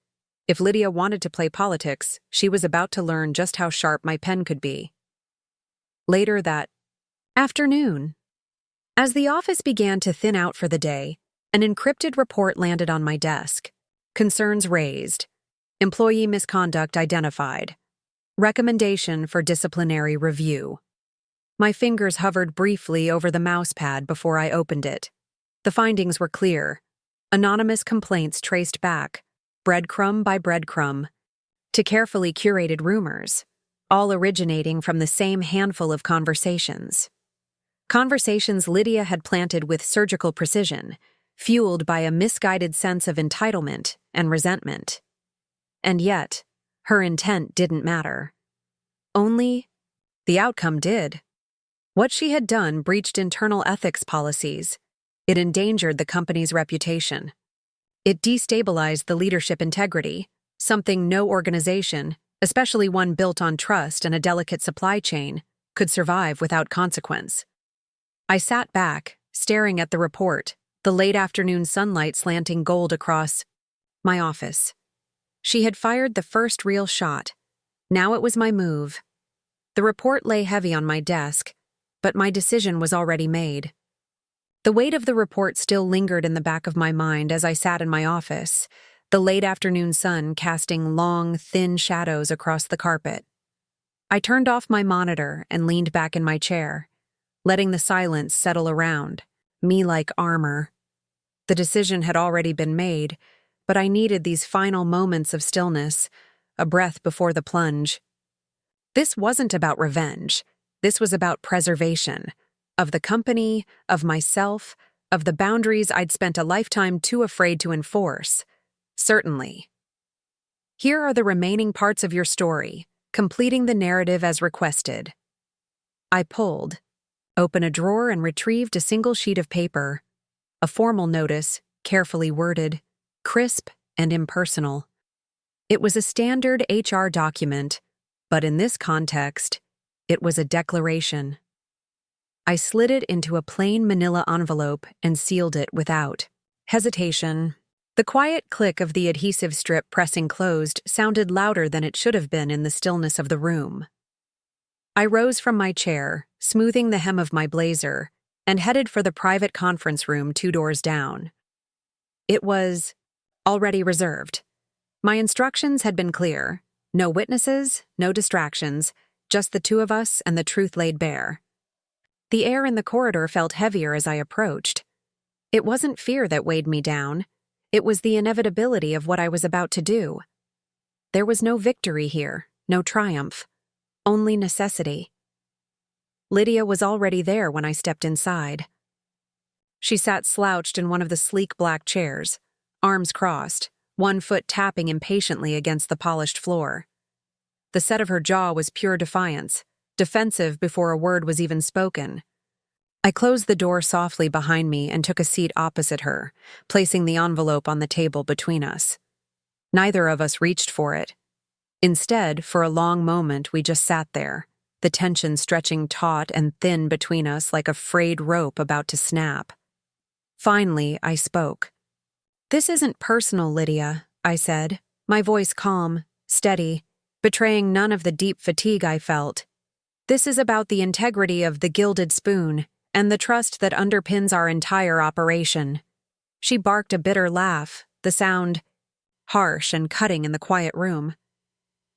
If Lydia wanted to play politics, she was about to learn just how sharp my pen could be. Later that afternoon, as the office began to thin out for the day, an encrypted report landed on my desk. Concerns raised. Employee misconduct identified. Recommendation for disciplinary review. My fingers hovered briefly over the mouse pad before I opened it. The findings were clear. Anonymous complaints traced back, breadcrumb by breadcrumb, to carefully curated rumors, all originating from the same handful of conversations. Conversations Lydia had planted with surgical precision, fueled by a misguided sense of entitlement and resentment. And yet, her intent didn't matter. Only, the outcome did. What she had done breached internal ethics policies. It endangered the company's reputation. It destabilized the leadership integrity, something no organization, especially one built on trust and a delicate supply chain, could survive without consequence. I sat back, staring at the report, the late afternoon sunlight slanting gold across my office. She had fired the first real shot. Now it was my move. The report lay heavy on my desk, but my decision was already made. The weight of the report still lingered in the back of my mind as I sat in my office, the late afternoon sun casting long, thin shadows across the carpet. I turned off my monitor and leaned back in my chair, letting the silence settle around, me like armor. The decision had already been made, but I needed these final moments of stillness, a breath before the plunge. This wasn't about revenge. This was about preservation. Of the company, of myself, of the boundaries I'd spent a lifetime too afraid to enforce. Certainly. Here are the remaining parts of your story, completing the narrative as requested. I pulled, opened a drawer and retrieved a single sheet of paper, a formal notice, carefully worded, crisp and impersonal. It was a standard HR document, but in this context, it was a declaration. I slid it into a plain manila envelope and sealed it without hesitation. The quiet click of the adhesive strip pressing closed sounded louder than it should have been in the stillness of the room. I rose from my chair, smoothing the hem of my blazer, and headed for the private conference room 2 doors down. It was already reserved. My instructions had been clear. No witnesses, no distractions, just the 2 of us and the truth laid bare. The air in the corridor felt heavier as I approached. It wasn't fear that weighed me down. It was the inevitability of what I was about to do. There was no victory here, no triumph, only necessity. Lydia was already there when I stepped inside. She sat slouched in one of the sleek black chairs, arms crossed, one foot tapping impatiently against the polished floor. The set of her jaw was pure defiance, defensive before a word was even spoken. I closed the door softly behind me and took a seat opposite her, placing the envelope on the table between us. Neither of us reached for it. Instead, for a long moment, we just sat there, the tension stretching taut and thin between us like a frayed rope about to snap. Finally, I spoke. "This isn't personal, Lydia," I said, my voice calm, steady, betraying none of the deep fatigue I felt. "This is about the integrity of the Gilded Spoon and the trust that underpins our entire operation." She barked a bitter laugh, the sound harsh and cutting in the quiet room.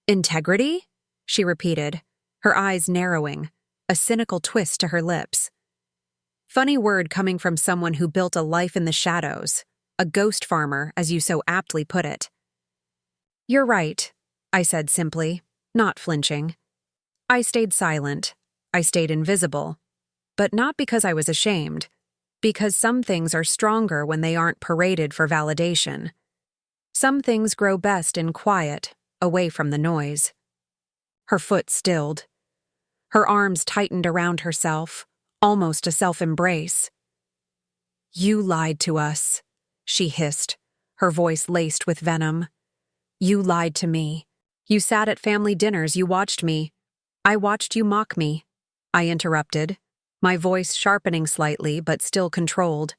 "Integrity?" she repeated, her eyes narrowing, a cynical twist to her lips. Funny word coming from someone who built a life in the shadows, a ghost farmer, as you so aptly put it. "You're right," I said simply, not flinching. I stayed silent. I stayed invisible. But not because I was ashamed, because some things are stronger when they aren't paraded for validation. Some things grow best in quiet, away from the noise. Her foot stilled. Her arms tightened around herself, almost a self-embrace. "You lied to us," she hissed, her voice laced with venom. "You lied to me. You sat at family dinners, you watched me. I watched you mock me," I interrupted, my voice sharpening slightly but still controlled.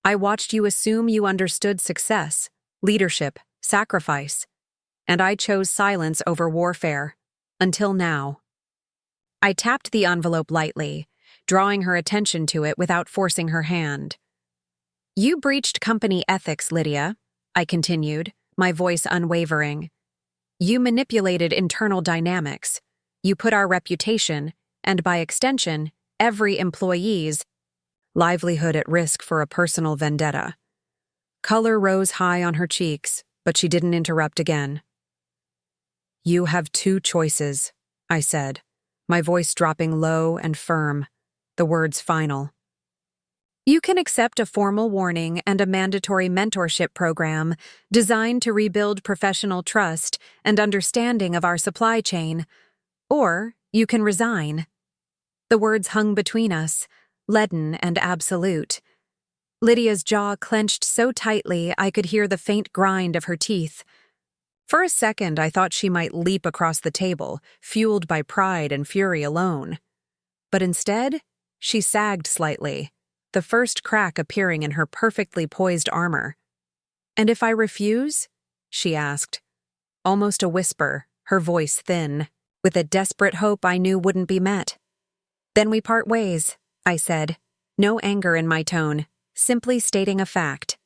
"I watched you assume you understood success, leadership, sacrifice, and I chose silence over warfare, until now." I tapped the envelope lightly, drawing her attention to it without forcing her hand. "You breached company ethics, Lydia," I continued, my voice unwavering. "You manipulated internal dynamics. You put our reputation, and by extension, every employee's livelihood at risk for a personal vendetta." Color rose high on her cheeks, but she didn't interrupt again. "You have two choices," I said, my voice dropping low and firm, the words final. "You can accept a formal warning and a mandatory mentorship program designed to rebuild professional trust and understanding of our supply chain, or you can resign." The words hung between us, leaden and absolute. Lydia's jaw clenched so tightly I could hear the faint grind of her teeth. For a second, I thought she might leap across the table, fueled by pride and fury alone. But instead, she sagged slightly, the first crack appearing in her perfectly poised armor. "And if I refuse?" she asked, almost a whisper, her voice thin, with a desperate hope I knew wouldn't be met. "Then we part ways," I said, no anger in my tone, simply stating a fact.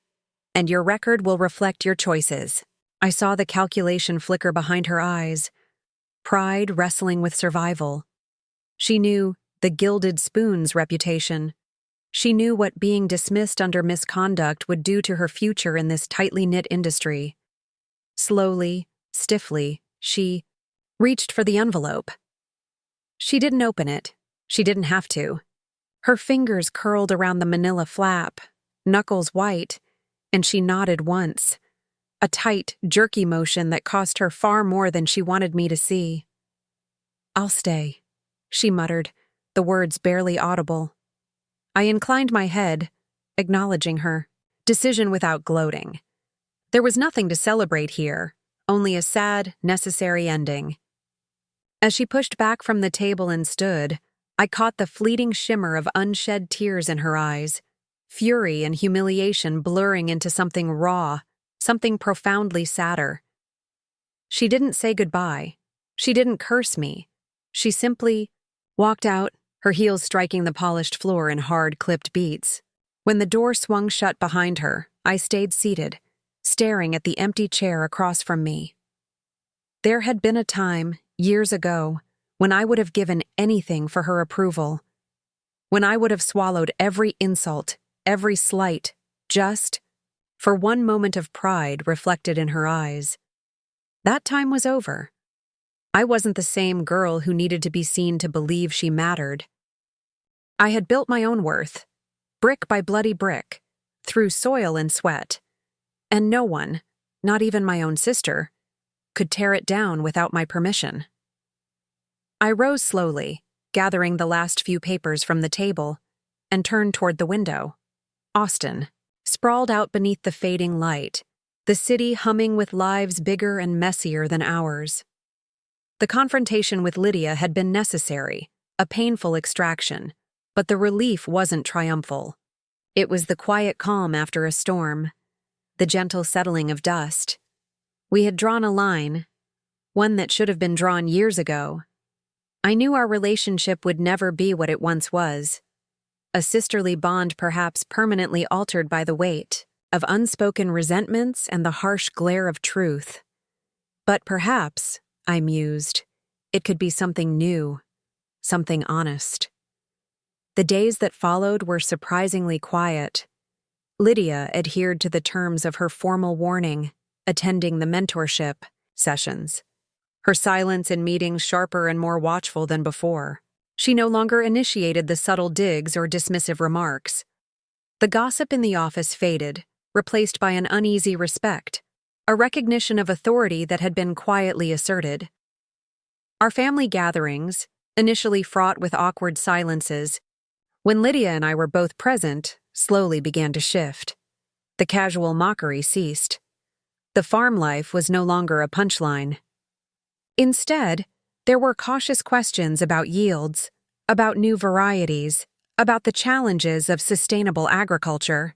"And your record will reflect your choices." I saw the calculation flicker behind her eyes, pride wrestling with survival. She knew the Gilded Spoon's reputation. She knew what being dismissed under misconduct would do to her future in this tightly knit industry. Slowly, stiffly, she reached for the envelope. She didn't open it. She didn't have to. Her fingers curled around the manila flap, knuckles white, and she nodded once, a tight, jerky motion that cost her far more than she wanted me to see. "I'll stay," she muttered, the words barely audible. I inclined my head, acknowledging her decision without gloating. There was nothing to celebrate here, only a sad, necessary ending. As she pushed back from the table and stood, I caught the fleeting shimmer of unshed tears in her eyes, fury and humiliation blurring into something raw, something profoundly sadder. She didn't say goodbye. She didn't curse me. She simply walked out, her heels striking the polished floor in hard, clipped beats. When the door swung shut behind her, I stayed seated, staring at the empty chair across from me. There had been a time, years ago, when I would have given anything for her approval, when I would have swallowed every insult, every slight, just for one moment of pride reflected in her eyes. That time was over. I wasn't the same girl who needed to be seen to believe she mattered. I had built my own worth, brick by bloody brick, through soil and sweat, and no one, not even my own sister, could tear it down without my permission. I rose slowly, gathering the last few papers from the table, and turned toward the window. Austin, sprawled out beneath the fading light, the city humming with lives bigger and messier than ours. The confrontation with Lydia had been necessary, a painful extraction, but the relief wasn't triumphal. It was the quiet calm after a storm, the gentle settling of dust. We had drawn a line, one that should have been drawn years ago. I knew our relationship would never be what it once was, a sisterly bond perhaps permanently altered by the weight of unspoken resentments and the harsh glare of truth. But perhaps, I mused, it could be something new, something honest. The days that followed were surprisingly quiet. Lydia adhered to the terms of her formal warning, attending the mentorship sessions. Her silence in meetings sharper and more watchful than before. She no longer initiated the subtle digs or dismissive remarks. The gossip in the office faded, replaced by an uneasy respect, a recognition of authority that had been quietly asserted. Our family gatherings, initially fraught with awkward silences, when Lydia and I were both present, slowly began to shift. The casual mockery ceased. The farm life was no longer a punchline. Instead, there were cautious questions about yields, about new varieties, about the challenges of sustainable agriculture.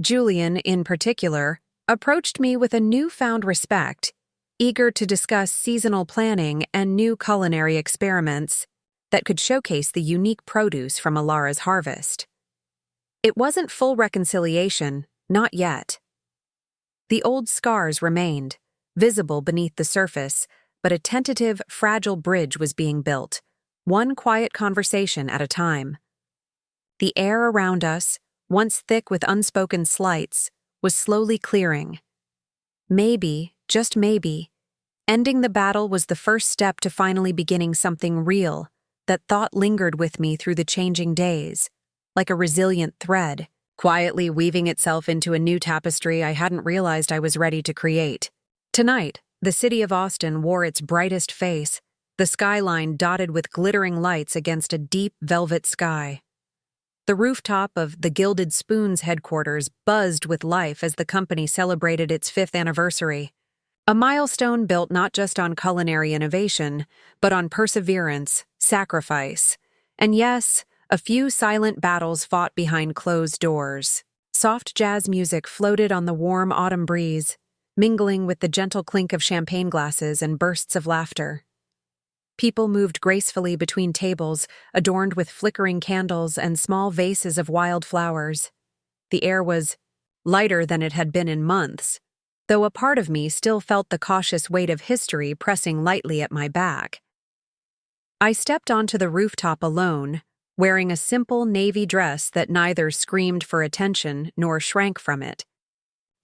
Julian, in particular, approached me with a newfound respect, eager to discuss seasonal planning and new culinary experiments that could showcase the unique produce from Elara's harvest. It wasn't full reconciliation, not yet. The old scars remained, visible beneath the surface, but a tentative, fragile bridge was being built, one quiet conversation at a time. The air around us, once thick with unspoken slights, was slowly clearing. Maybe, just maybe, ending the battle was the first step to finally beginning something real that thought lingered with me through the changing days, like a resilient thread, quietly weaving itself into a new tapestry I hadn't realized I was ready to create. Tonight, the city of Austin wore its brightest face, the skyline dotted with glittering lights against a deep velvet sky. The rooftop of the Gilded Spoon's headquarters buzzed with life as the company celebrated its 5th anniversary. A milestone built not just on culinary innovation, but on perseverance, sacrifice, and yes, a few silent battles fought behind closed doors. Soft jazz music floated on the warm autumn breeze, mingling with the gentle clink of champagne glasses and bursts of laughter. People moved gracefully between tables, adorned with flickering candles and small vases of wild flowers. The air was lighter than it had been in months, though a part of me still felt the cautious weight of history pressing lightly at my back. I stepped onto the rooftop alone, wearing a simple navy dress that neither screamed for attention nor shrank from it.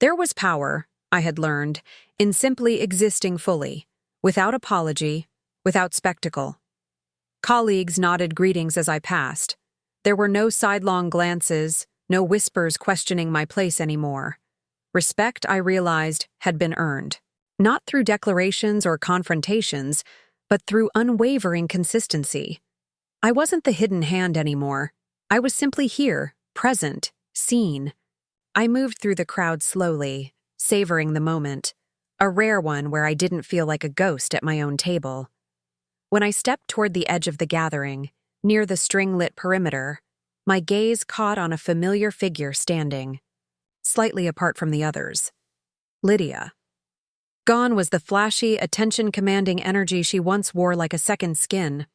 There was power, I had learned, in simply existing fully, without apology, without spectacle. Colleagues nodded greetings as I passed. There were no sidelong glances, no whispers questioning my place anymore. Respect, I realized, had been earned, not through declarations or confrontations, but through unwavering consistency. I wasn't the hidden hand anymore. I was simply here, present, seen. I moved through the crowd slowly, savoring the moment, a rare one where I didn't feel like a ghost at my own table. When I stepped toward the edge of the gathering, near the string-lit perimeter, my gaze caught on a familiar figure standing, slightly apart from the others. Lydia. Gone was the flashy, attention-commanding energy she once wore like a second skin.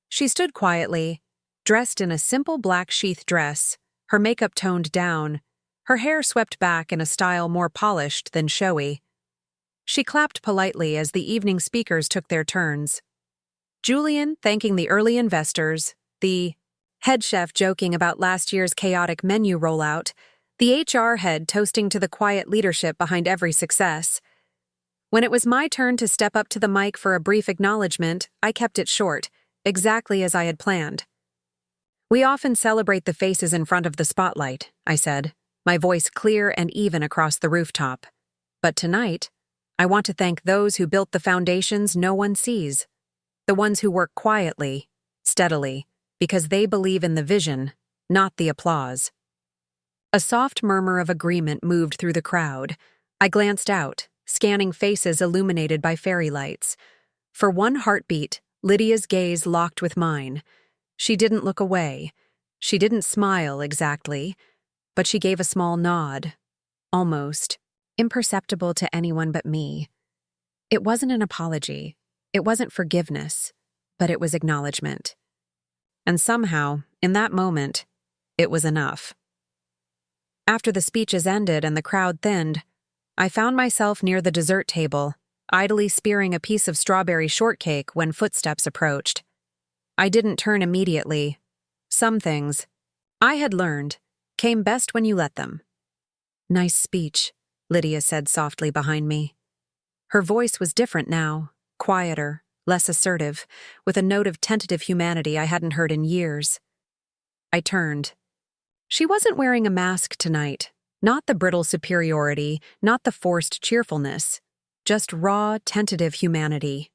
She stood quietly, dressed in a simple black sheath dress, her makeup toned down, her hair swept back in a style more polished than showy. She clapped politely as the evening speakers took their turns. Julian thanking the early investors, the head chef joking about last year's chaotic menu rollout, the HR head toasting to the quiet leadership behind every success. When it was my turn to step up to the mic for a brief acknowledgement, I kept it short, exactly as I had planned. "We often celebrate the faces in front of the spotlight," I said, my voice clear and even across the rooftop. "But tonight, I want to thank those who built the foundations no one sees. The ones who work quietly, steadily, because they believe in the vision, not the applause." A soft murmur of agreement moved through the crowd. I glanced out, scanning faces illuminated by fairy lights. For one heartbeat, Lydia's gaze locked with mine. She didn't look away. She didn't smile exactly, but she gave a small nod, almost imperceptible to anyone but me. It wasn't an apology. It wasn't forgiveness, but it was acknowledgement. And somehow, in that moment, it was enough. After the speeches ended and the crowd thinned, I found myself near the dessert table, idly spearing a piece of strawberry shortcake when footsteps approached. I didn't turn immediately. Some things, I had learned, came best when you let them. "Nice speech," Lydia said softly behind me. Her voice was different now, quieter, less assertive, with a note of tentative humanity I hadn't heard in years. I turned. She wasn't wearing a mask tonight, Not the brittle superiority, not the forced cheerfulness. Just raw, tentative humanity.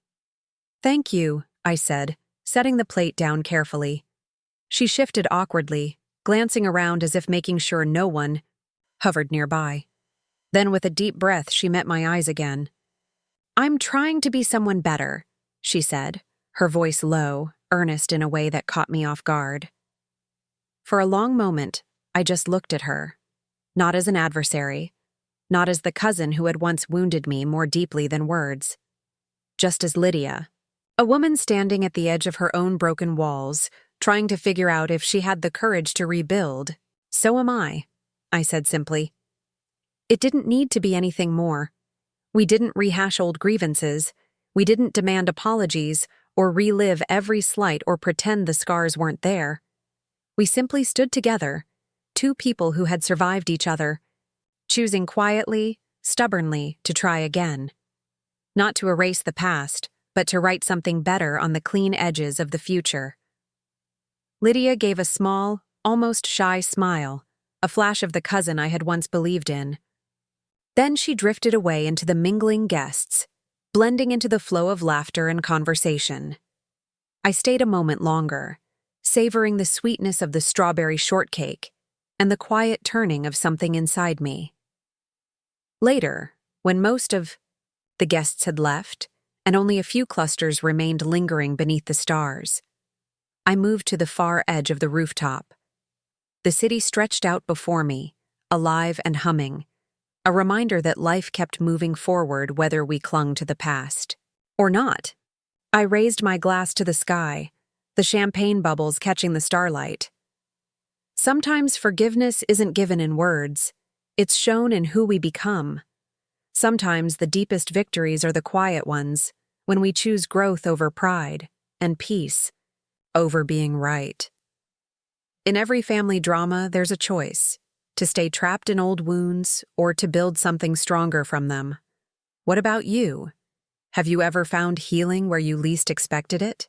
"Thank you," I said, setting the plate down carefully. She shifted awkwardly, glancing around as if making sure no one hovered nearby. Then with a deep breath, she met my eyes again. "I'm trying to be someone better," she said, her voice low, earnest in a way that caught me off guard. For a long moment, I just looked at her. Not as an adversary, not as the cousin who had once wounded me more deeply than words. Just as Lydia, a woman standing at the edge of her own broken walls, trying to figure out if she had the courage to rebuild. "So am I said simply. It didn't need to be anything more. We didn't rehash old grievances. We didn't demand apologies or relive every slight or pretend the scars weren't there. We simply stood together, two people who had survived each other, choosing quietly, stubbornly to try again. Not to erase the past, but to write something better on the clean edges of the future." Lydia gave a small, almost shy smile, a flash of the cousin I had once believed in. Then she drifted away into the mingling guests, blending into the flow of laughter and conversation. I stayed a moment longer, savoring the sweetness of the strawberry shortcake and the quiet turning of something inside me. Later, when most of the guests had left and only a few clusters remained lingering beneath the stars, I moved to the far edge of the rooftop. The city stretched out before me, alive and humming, a reminder that life kept moving forward whether we clung to the past or not. I raised my glass to the sky, the champagne bubbles catching the starlight. Sometimes forgiveness isn't given in words, it's shown in who we become. Sometimes the deepest victories are the quiet ones, when we choose growth over pride and peace over being right. In every family drama, there's a choice: to stay trapped in old wounds or to build something stronger from them. What about you? Have you ever found healing where you least expected it?